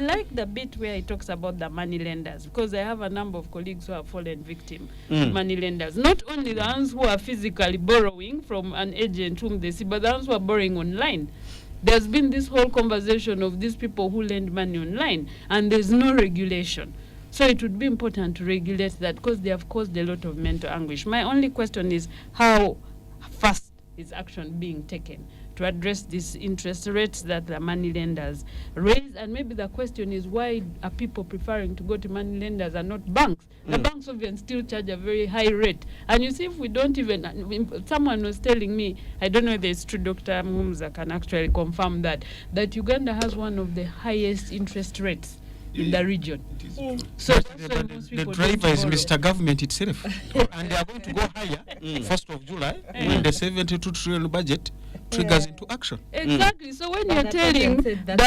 like the bit where he talks about the money lenders, because I have a number of colleagues who have fallen victim to money lenders. Not only the ones who are physically borrowing from an agent whom they see, but the ones who are borrowing online. There's been this whole conversation of these people who lend money online, and there's no regulation. So it would be important to regulate that, because they have caused a lot of mental anguish. My only question is, how fast is action being taken to address these interest rates that the money lenders raise? And maybe the question is, why are people preferring to go to money lenders and not banks? The banks often still charge a very high rate. And you see, if we don't even, someone was telling me, I don't know if it's true, Dr. Mukumuza can actually confirm that Uganda has one of the highest interest rates in the region. So that's why most The people driver is don't borrow. Mr. Government itself. And they are going to go higher 1st of July when the 72 trillion budget triggers into action. Exactly. So when you're that telling person said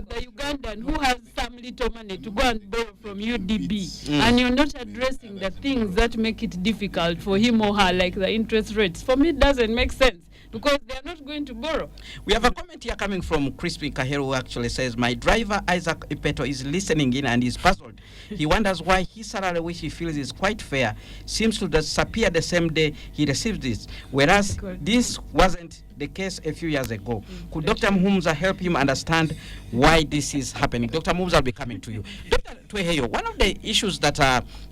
the Ugandan who has some little money to go and borrow from UDB, and you're not addressing the things that make it difficult for him or her, like the interest rates, for me it doesn't make sense, because they are not going to borrow. We have a comment here coming from Crispin Kahero, who actually says, my driver Isaac Ipeto is listening in and is puzzled. He wonders why his salary, which he feels is quite fair, seems to disappear the same day he receives this, whereas this wasn't the case a few years ago. Could Dr. Mukumuza help him understand why this is happening? Dr. Mukumuza will be coming to you. Dr. Tweheyo, one of the issues that,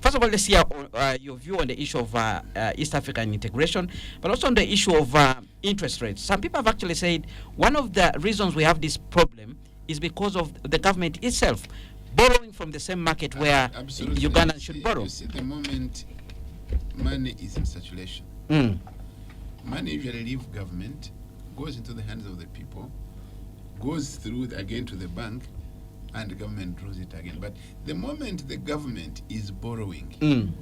first of all, let's hear your view on the issue of East African integration, but also on the issue of interest rates. Some people have actually said one of the reasons we have this problem is because of the government itself borrowing from the same market where Ugandans should borrow. You see, the moment money is in circulation, money usually leaves government, goes into the hands of the people, goes through again to the bank, and the government draws it again. But the moment the government is borrowing,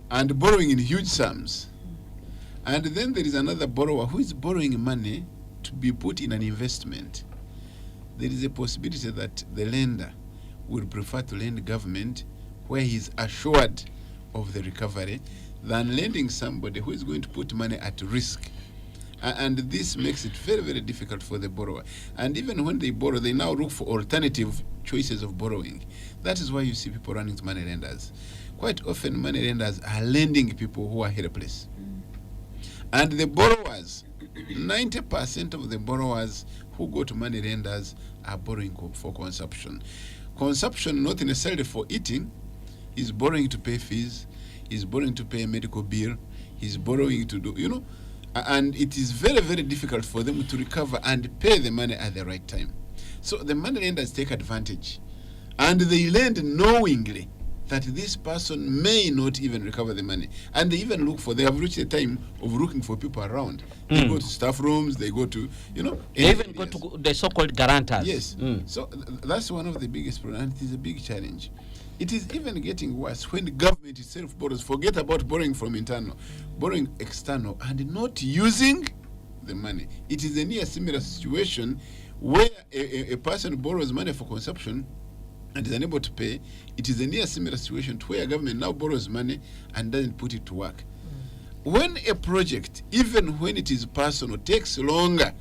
and borrowing in huge sums, and then there is another borrower who is borrowing money to be put in an investment, there is a possibility that the lender would prefer to lend government where he's assured of the recovery than lending somebody who is going to put money at risk. And this makes it very, very difficult for the borrower. And even when they borrow, they now look for alternative choices of borrowing. That is why you see people running to money lenders. Quite often, money lenders are lending people who are helpless. And the borrowers, 90% of the borrowers who go to money lenders are borrowing for consumption. Consumption, not necessarily for eating, is borrowing to pay fees, is borrowing to pay a medical bill, is borrowing to do, and it is very, very difficult for them to recover and pay the money at the right time. So the money lenders take advantage, and they lend knowingly that this person may not even recover the money. And they even they have reached the time of looking for people around. They go to staff rooms, they go to, They even go to the so-called guarantors. Yes. So that's one of the biggest problems, and it is a big challenge. It is even getting worse when the government itself borrows. Forget about borrowing from internal, borrowing external, and not using the money. It is a near similar situation where a person borrows money for consumption and is unable to pay. It is a near similar situation to where a government now borrows money and doesn't put it to work. When a project, even when it is personal, takes longer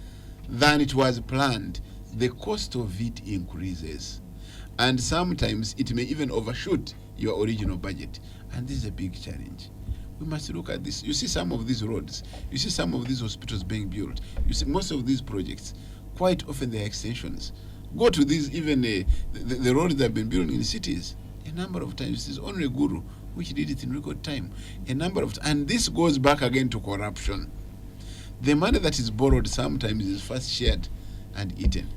than it was planned, the cost of it increases. And sometimes it may even overshoot your original budget. And this is a big challenge. We must look at this. You see some of these roads, you see some of these hospitals being built, you see most of these projects, quite often they are extensions. Go to these, even the roads that have been built in cities. A number of times, there's only Guru which did it in record time. And this goes back again to corruption. The money that is borrowed sometimes is first shared and eaten.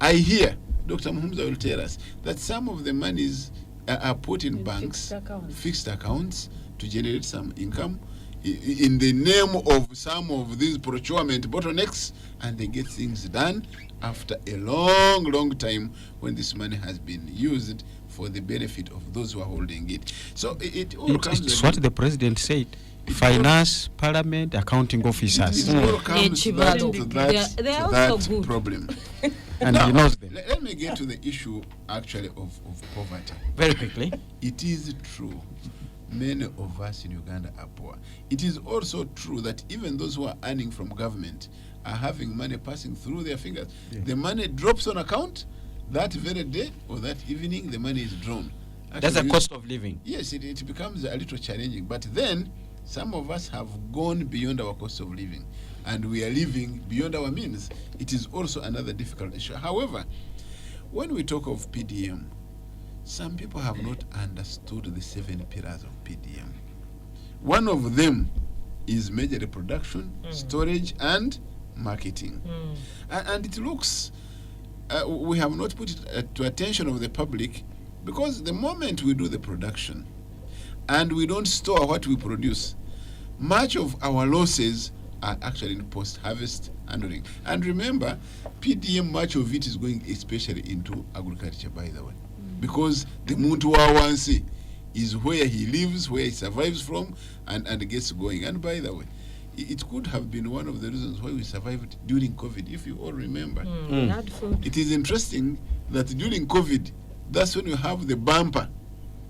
I hear Dr. Mukumuza will tell us that some of the monies are put in banks, fixed accounts to generate some income in the name of some of these procurement bottlenecks, and they get things done after a long, long time when this money has been used for the benefit of those who are holding it. So it all comes. It's what the president said. Finance, Parliament, accounting officers. It all comes to that problem. And he knows them. Let me get to the issue actually of poverty. Very quickly. It is true many of us in Uganda are poor. It is also true that even those who are earning from government are having money passing through their fingers. Yeah. The money drops on account that very day or that evening, the money is drawn. Actually, that's the cost of living. Yes, it becomes a little challenging. But then some of us have gone beyond our cost of living, and we are living beyond our means. It is also another difficult issue. However, when we talk of PDM, some people have not understood the 7 pillars of PDM. One of them is major production, storage, and marketing. And it looks, we have not put it to attention of the public, because the moment we do the production and we don't store what we produce, much of our losses are actually in post-harvest handling. And remember, PDM, much of it is going especially into agriculture, by the way, because the muntu wa wansi is where he lives, where he survives from, and gets going. And by the way, it could have been one of the reasons why we survived during COVID, if you all remember. It is interesting that during COVID, that's when you have the bumper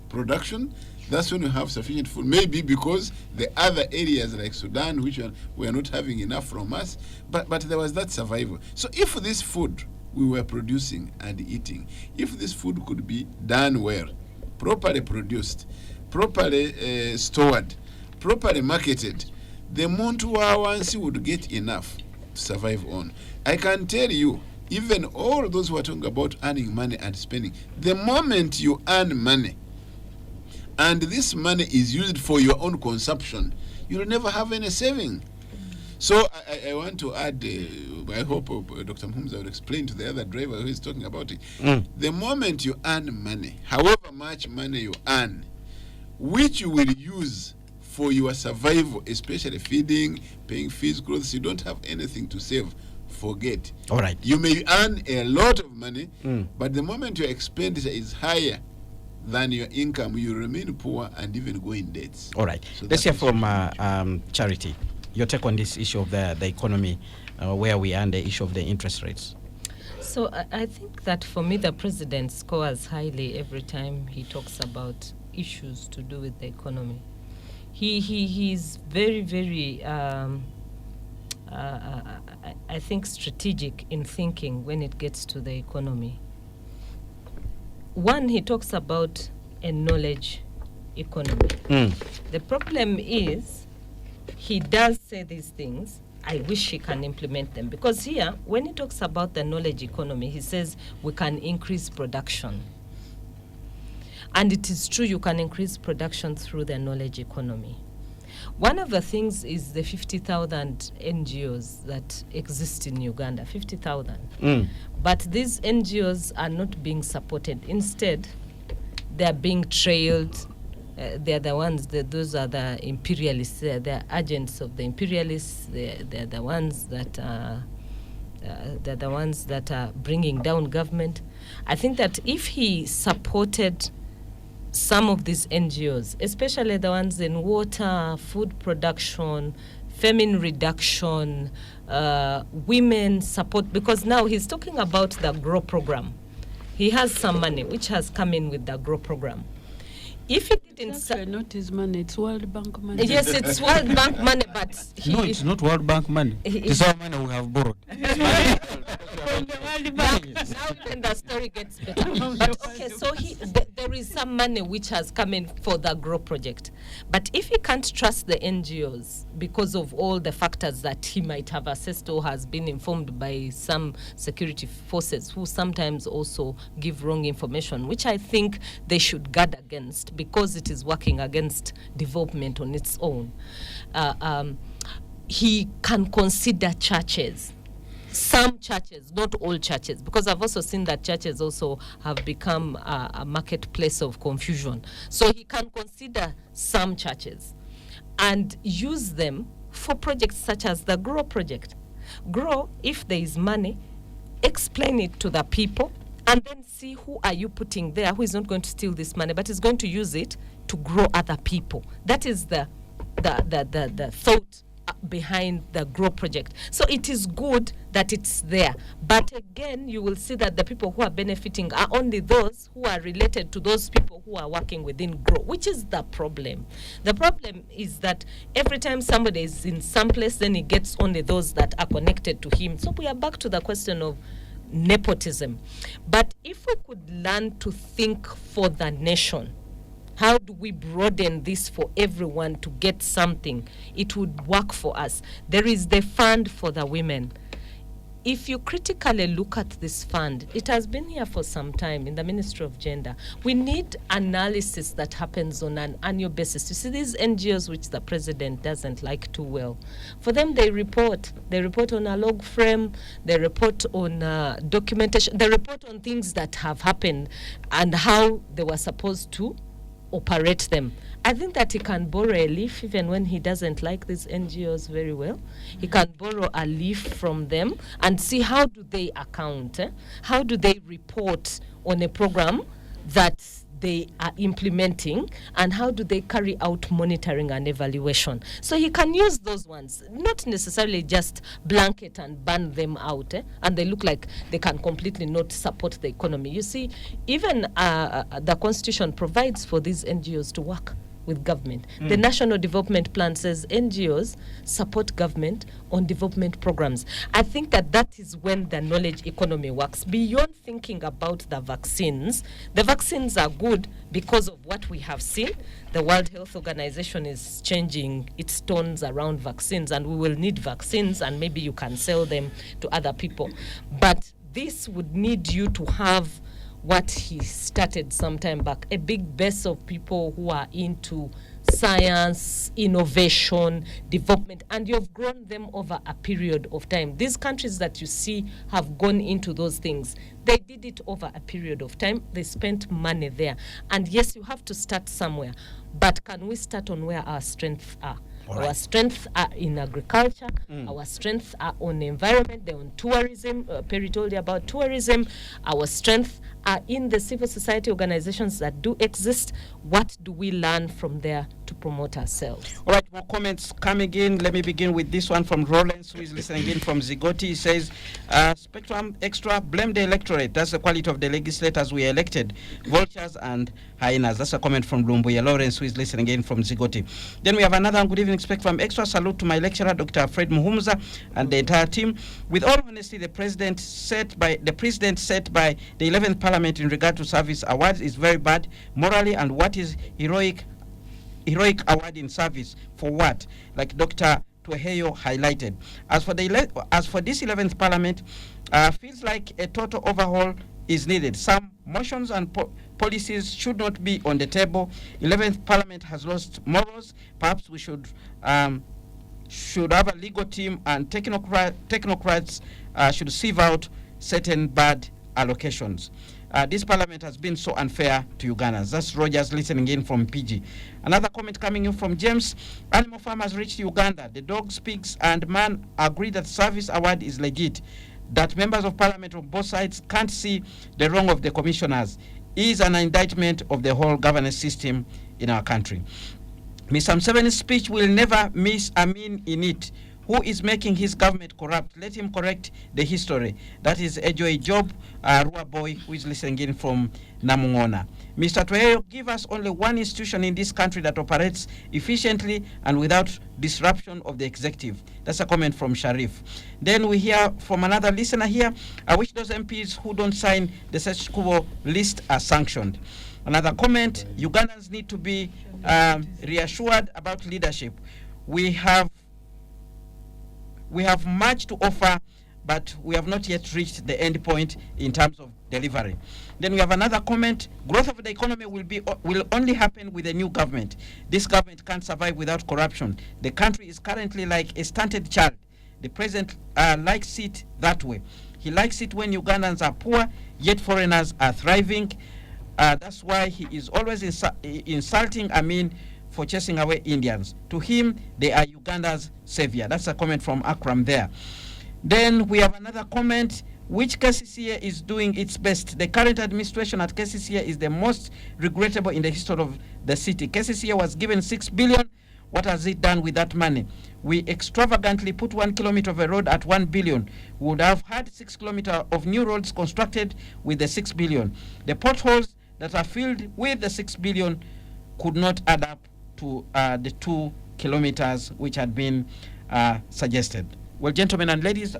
production. That's when we have sufficient food. Maybe because the other areas like Sudan, which were not having enough from us, but there was that survival. So if this food we were producing and eating, if this food could be done well, properly produced, properly stored, properly marketed, the muntu wa wansi would get enough to survive on. I can tell you, even all those who are talking about earning money and spending, the moment you earn money, and this money is used for your own consumption, you'll never have any saving. So I want to add, I hope Dr. Mukumuza will explain to the other driver who is talking about it. The moment you earn money, however much money you earn, which you will use for your survival, especially feeding, paying fees, clothes, you don't have anything to save, forget. All right. You may earn a lot of money, but the moment your expenditure is higher than your income, you remain poor and even go in debts. All right. So let's hear from Charity. Your take on this issue of the economy, where we are, and the issue of the interest rates. So I think that for me, the president scores highly every time he talks about issues to do with the economy. He's very, very, I think, strategic in thinking when it gets to the economy. One, he talks about a knowledge economy. The problem is he does say these things. I wish he can implement them, because here, when he talks about the knowledge economy, he says we can increase production. And it is true, you can increase production through the knowledge economy. One of the things is the 50,000 NGOs that exist in Uganda, 50,000. But these NGOs are not being supported. Instead, they are being trailed. They're the ones, those are the imperialists, they're agents of the imperialists, they're the ones that are bringing down government. I think that if he supported some of these NGOs, especially the ones in water, food production, famine reduction, women support, because now he's talking about the GROW program. He has some money which has come in with the GROW program. If he didn't, It's actually not his money, it's World Bank money. yes, it's World Bank money, but No, it's not World Bank money. It's our money we have borrowed. now then the story gets better. But okay, so there is some money which has come in for the GROW project. But if he can't trust the NGOs because of all the factors that he might have assessed or has been informed by some security forces who sometimes also give wrong information, which I think they should guard against because it is working against development on its own, he can consider churches. Some churches, not all churches, because I've also seen that churches also have become a marketplace of confusion. So he can consider some churches and use them for projects such as the GROW project. GROW, if there is money, explain it to the people and then see who are you putting there who is not going to steal this money but is going to use it to grow other people. That is the thought behind the GROW project. So it is good that it's there. But again, you will see that the people who are benefiting are only those who are related to those people who are working within GROW, which is the problem. The problem is that every time somebody is in some place, then he gets only those that are connected to him. So we are back to the question of nepotism. But if we could learn to think for the nation, how do we broaden this for everyone to get something? It would work for us. There is the fund for the women. If you critically look at this fund, it has been here for some time in the Ministry of Gender. We need analysis that happens on an annual basis. You see these NGOs which the president doesn't like too well. For them, they report. They report on a log frame. They report on documentation. They report on things that have happened and how they were supposed to operate them. I think that he can borrow a leaf even when he doesn't like these NGOs very well. He can borrow a leaf from them and see how do they account, how do they report on a program that they are implementing, and how do they carry out monitoring and evaluation. So he can use those ones, not necessarily just blanket and ban them out, and they look like they can completely not support the economy. You see, even the Constitution provides for these NGOs to work with government. The National Development Plan says NGOs support government on development programs. I think that that is when the knowledge economy works. Beyond thinking about the vaccines are good because of what we have seen. The World Health Organization is changing its tones around vaccines, and we will need vaccines, and maybe you can sell them to other people. But this would need you to have what he started some time back, a big base of people who are into science, innovation, development, and you've grown them over a period of time. These countries that you see have gone into those things, they did it over a period of time. They spent money there. And yes, you have to start somewhere. But can we start on where our strengths are? Our strengths are in agriculture. Our strengths are on environment. They're on tourism. Perry told you about tourism. Our strengths are in the civil society organizations that do exist. What do we learn from there to promote ourselves? All right. more comments coming in. Let me begin with this one from Rollins, who is listening in from Zigoti. He says, Spectrum Extra, blame the electorate. That's the quality of the legislators we elected. Vultures and hyenas. That's a comment from Lumbuya Lawrence, who is listening in from Zigoti. Then we have another one. Good evening, Spectrum Extra. Salute to my lecturer, Dr. Fred Mukumuza, and the entire team. With all honesty, the precedent set by the 11th Parliament in regard to service awards is very bad morally, and what is heroic award in service for what, like Dr. Tweheyo highlighted. As for this 11th Parliament, feels like a total overhaul is needed. Some motions and policies should not be on the table. 11th Parliament has lost morals. Perhaps we should have a legal team, and technocrats should sieve out certain bad allocations. This parliament has been so unfair to Ugandans. That's Rogers listening in from PG. Another comment coming in from James. Animal farmers reached Uganda. The dogs, pigs, and man agree that service award is legit. That members of parliament on both sides can't see the wrong of the commissioners is an indictment of the whole governance system in our country. Mr. Museveni's speech will never miss a mean in it. Who is making his government corrupt? Let him correct the history. That is Ejoy Job, Rua Boy, who is listening in from Namungona. Mr. Tweheyo, give us only one institution in this country that operates efficiently and without disruption of the executive. That's a comment from Sharif. Then we hear from another listener here. I wish those MPs who don't sign the search list are sanctioned. Another comment, Ugandans need to be reassured about leadership. We have much to offer, but we have not yet reached the end point in terms of delivery. Then we have another comment. Growth of the economy will only happen with a new government. This government can't survive without corruption. The country is currently like a stunted child. The president likes it that way. He likes it when Ugandans are poor, yet foreigners are thriving. That's why he is always insulting Amin for chasing away Indians. To him, they are Uganda's savior. That's a comment from Akram there. Then we have another comment. Which KCCA is doing its best? The current administration at KCCA is the most regrettable in the history of the city. KCCA was given 6 billion. What has it done with that money? We extravagantly put 1 kilometer of a road at 1 billion. We would have had 6 kilometers of new roads constructed with the 6 billion. The potholes that are filled with the 6 billion could not add up to the 2 kilometers which had been suggested. Well, gentlemen and ladies,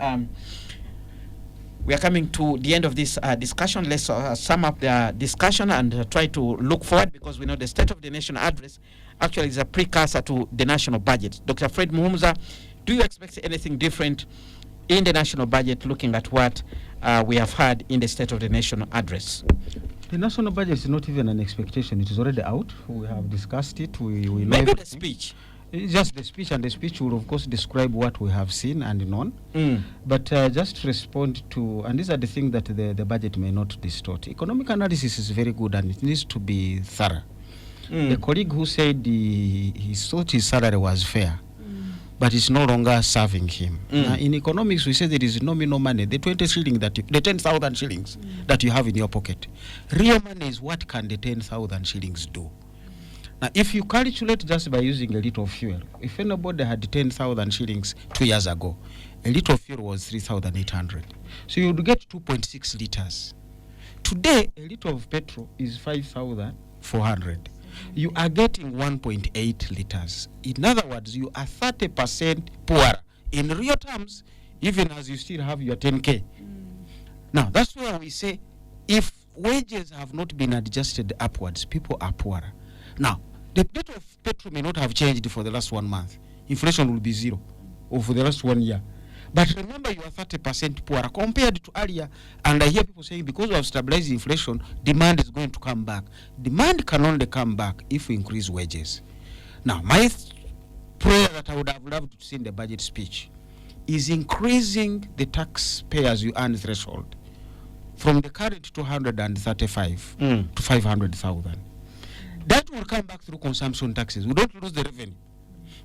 we are coming to the end of this discussion. Let's sum up the discussion and try to look forward, because we know the State of the Nation address actually is a precursor to the national budget. Dr. Fred Mukumuza, do you expect anything different in the national budget looking at what we have had in the State of the Nation address? The national budget is not even an expectation. It is already out. We have discussed it. We know maybe everything. the speech. It's just the speech, and the speech will, of course, describe what we have seen and known. But just to respond to, and these are the things that the budget may not distort. Economic analysis is very good, and it needs to be thorough. The colleague who said he thought his salary was fair, but it's no longer serving him. In economics, we say there is nominal money, the 20 shilling the 10,000 shillings that you have in your pocket. Real money is what can the 10,000 shillings do. Now, if you calculate just by using a liter of fuel, if anybody had 10,000 shillings 2 years ago, a liter of fuel was 3,800. So you would get 2.6 liters. Today, a liter of petrol is 5,400. You are getting 1.8 liters. In other words, you are 30% poorer in real terms, even as you still have your 10K. Now, that's where we say, if wages have not been adjusted upwards, people are poorer. Now, the rate of petrol may not have changed for the last 1 month. Inflation will be zero, or for the last 1 year. But remember, you are 30% poorer compared to earlier. And I hear people saying, because we have stabilized inflation, demand is going to come back. Demand can only come back if we increase wages. Now, my prayer that I would have loved to see in the budget speech is increasing the taxpayers you earn threshold from the current 235 to 500,000. That will come back through consumption taxes. We don't lose the revenue.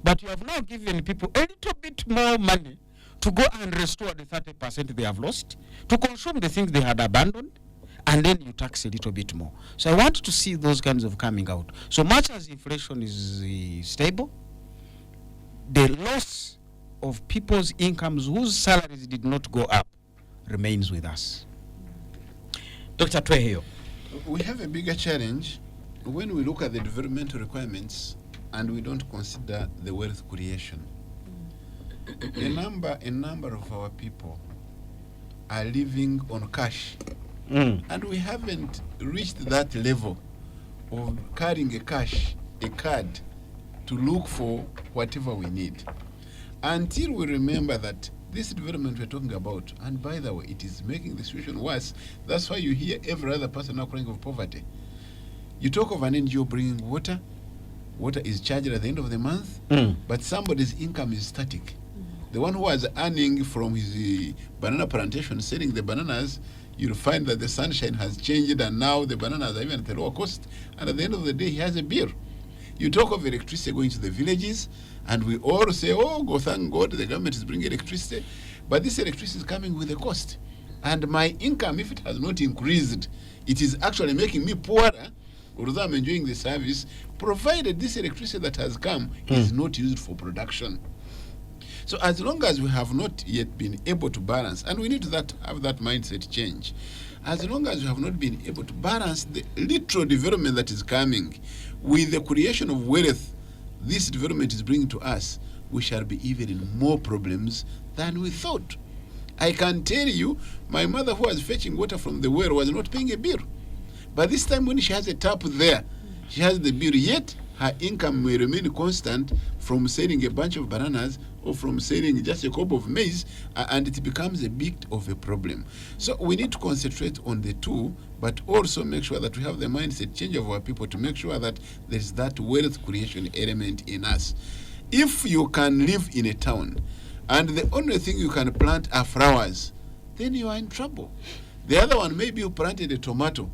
But you have now given people a little bit more money to go and restore the 30% they have lost, to consume the things they had abandoned, and then you tax a little bit more. So I want to see those kinds of coming out. So much as inflation is stable, the loss of people's incomes whose salaries did not go up remains with us. Dr. Tweheyo. We have a bigger challenge when we look at the developmental requirements and we don't consider the wealth creation. A number of our people are living on cash, and we haven't reached that level of carrying a card to look for whatever we need. Until we remember that this development we're talking about, and by the way, it is making the situation worse. That's why you hear every other person now crying of poverty. You talk of an NGO bringing water is charged at the end of the month, but somebody's income is static. The one who was earning from his banana plantation, selling the bananas, you'll find that the sunshine has changed and now the bananas are even at a lower cost. And at the end of the day, he has a bill. You talk of electricity going to the villages, and we all say, oh, go thank God, the government is bringing electricity. But this electricity is coming with a cost. And my income, if it has not increased, it is actually making me poorer, although I'm enjoying the service, provided this electricity that has come is not used for production. So as long as we have not yet been able to balance, and we need to have that mindset change, as long as we have not been able to balance the literal development that is coming with the creation of wealth this development is bringing to us, we shall be even in more problems than we thought. I can tell you, my mother who was fetching water from the well was not paying a bill. But this time when she has a tap there, she has the bill, yet her income may remain constant from selling a bunch of bananas or from selling just a cob of maize, and it becomes a bit of a problem. So we need to concentrate on the two, but also make sure that we have the mindset change of our people to make sure that there's that wealth creation element in us. If you can live in a town and the only thing you can plant are flowers, then you are in trouble. The other one, maybe you planted a tomato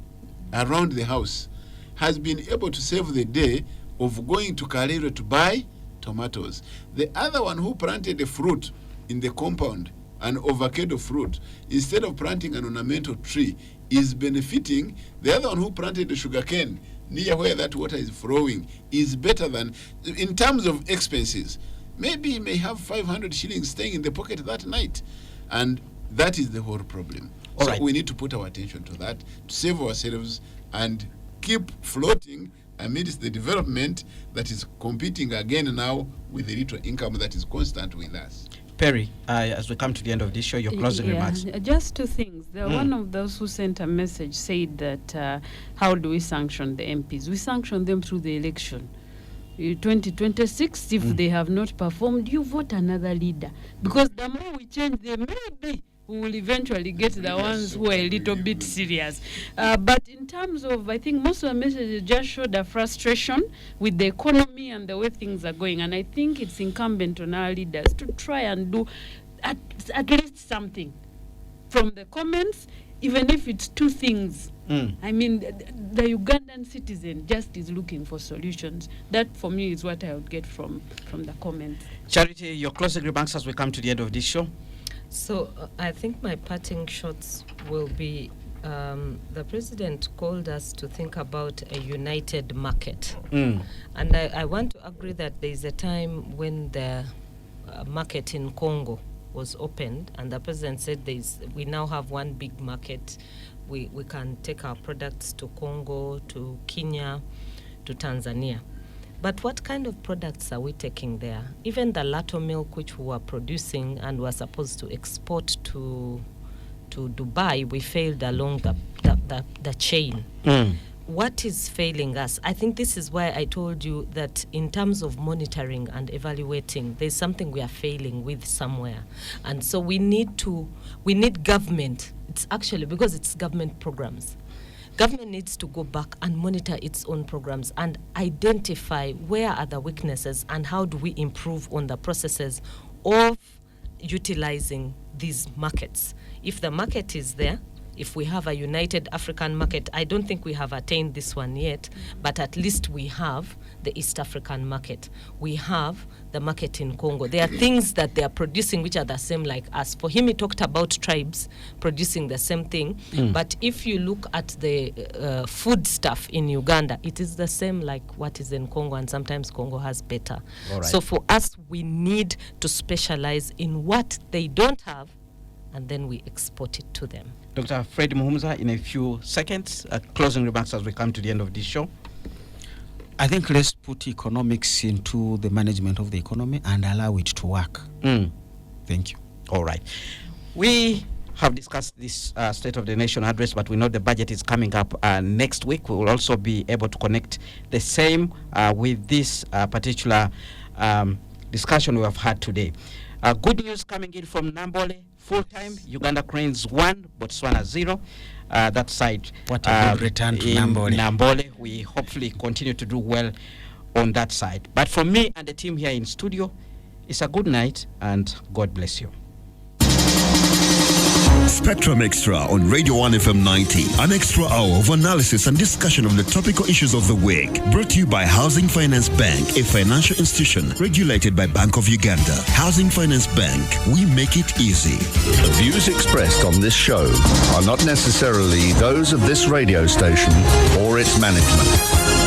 around the house, has been able to save the day of going to Kalero to buy tomatoes. The other one who planted a fruit in the compound, an avocado fruit, instead of planting an ornamental tree, is benefiting. The other one who planted a sugarcane near where that water is flowing is better than, in terms of expenses, maybe he may have 500 shillings staying in the pocket that night. And that is the whole problem. All so right. we need to put our attention to that, to save ourselves and keep floating amidst the development that is competing again now with the little income that is constant with us. Perry, as we come to the end of this show, your closing remarks. Just two things. One of those who sent a message said that how do we sanction the MPs? We sanction them through the election. 2026, if they have not performed, you vote another leader. Because the more we change them, maybe we will eventually get the ones who are a little bit serious. But in terms of, I think most of the messages just showed a frustration with the economy and the way things are going. And I think it's incumbent on our leaders to try and do at least something from the comments, even if it's two things. I mean, the Ugandan citizen just is looking for solutions. That, for me, is what I would get from the comments. Charity, your closing remarks as we come to the end of this show. So I think my parting shots will be the president called us to think about a united market. And I want to agree that there is a time when the market in Congo was opened and the president said we now have one big market. We can take our products to Congo, to Kenya, to Tanzania. But what kind of products are we taking there? Even the Lato milk, which we were producing and were supposed to export to Dubai, we failed along the chain. What is failing us? I think this is why I told you that in terms of monitoring and evaluating, there's something we are failing with somewhere. And so we need government. It's actually because it's government programs. Government needs to go back and monitor its own programs and identify where are the weaknesses and how do we improve on the processes of utilizing these markets. If the market is there, if we have a united African market, I don't think we have attained this one yet, but at least we have the East African market. We have the market in Congo. There are things that they are producing which are the same like us. For him, he talked about tribes producing the same thing, but if you look at the food stuff in Uganda, it is the same like what is in Congo, and sometimes Congo has better. All right. So for us, we need to specialize in what they don't have, and then we export it to them. Dr. Fred Mukumuza, in a few seconds, closing remarks as we come to the end of this show. I think let's put economics into the management of the economy and allow it to work. Thank you. All right. We have discussed this State of the Nation address, but we know the budget is coming up next week. We will also be able to connect the same with this particular discussion we have had today. Good news coming in from Nambole, full-time, Uganda Cranes 1, Botswana 0. That side. What a good return to Nambole. Nambole. We hopefully continue to do well on that side. But from me and the team here in studio, it's a good night and God bless you. Spectrum Xtra on Radio 1 FM 90. An extra hour of analysis and discussion of the topical issues of the week. Brought to you by Housing Finance Bank, a financial institution regulated by Bank of Uganda. Housing Finance Bank, we make it easy. The views expressed on this show are not necessarily those of this radio station or its management.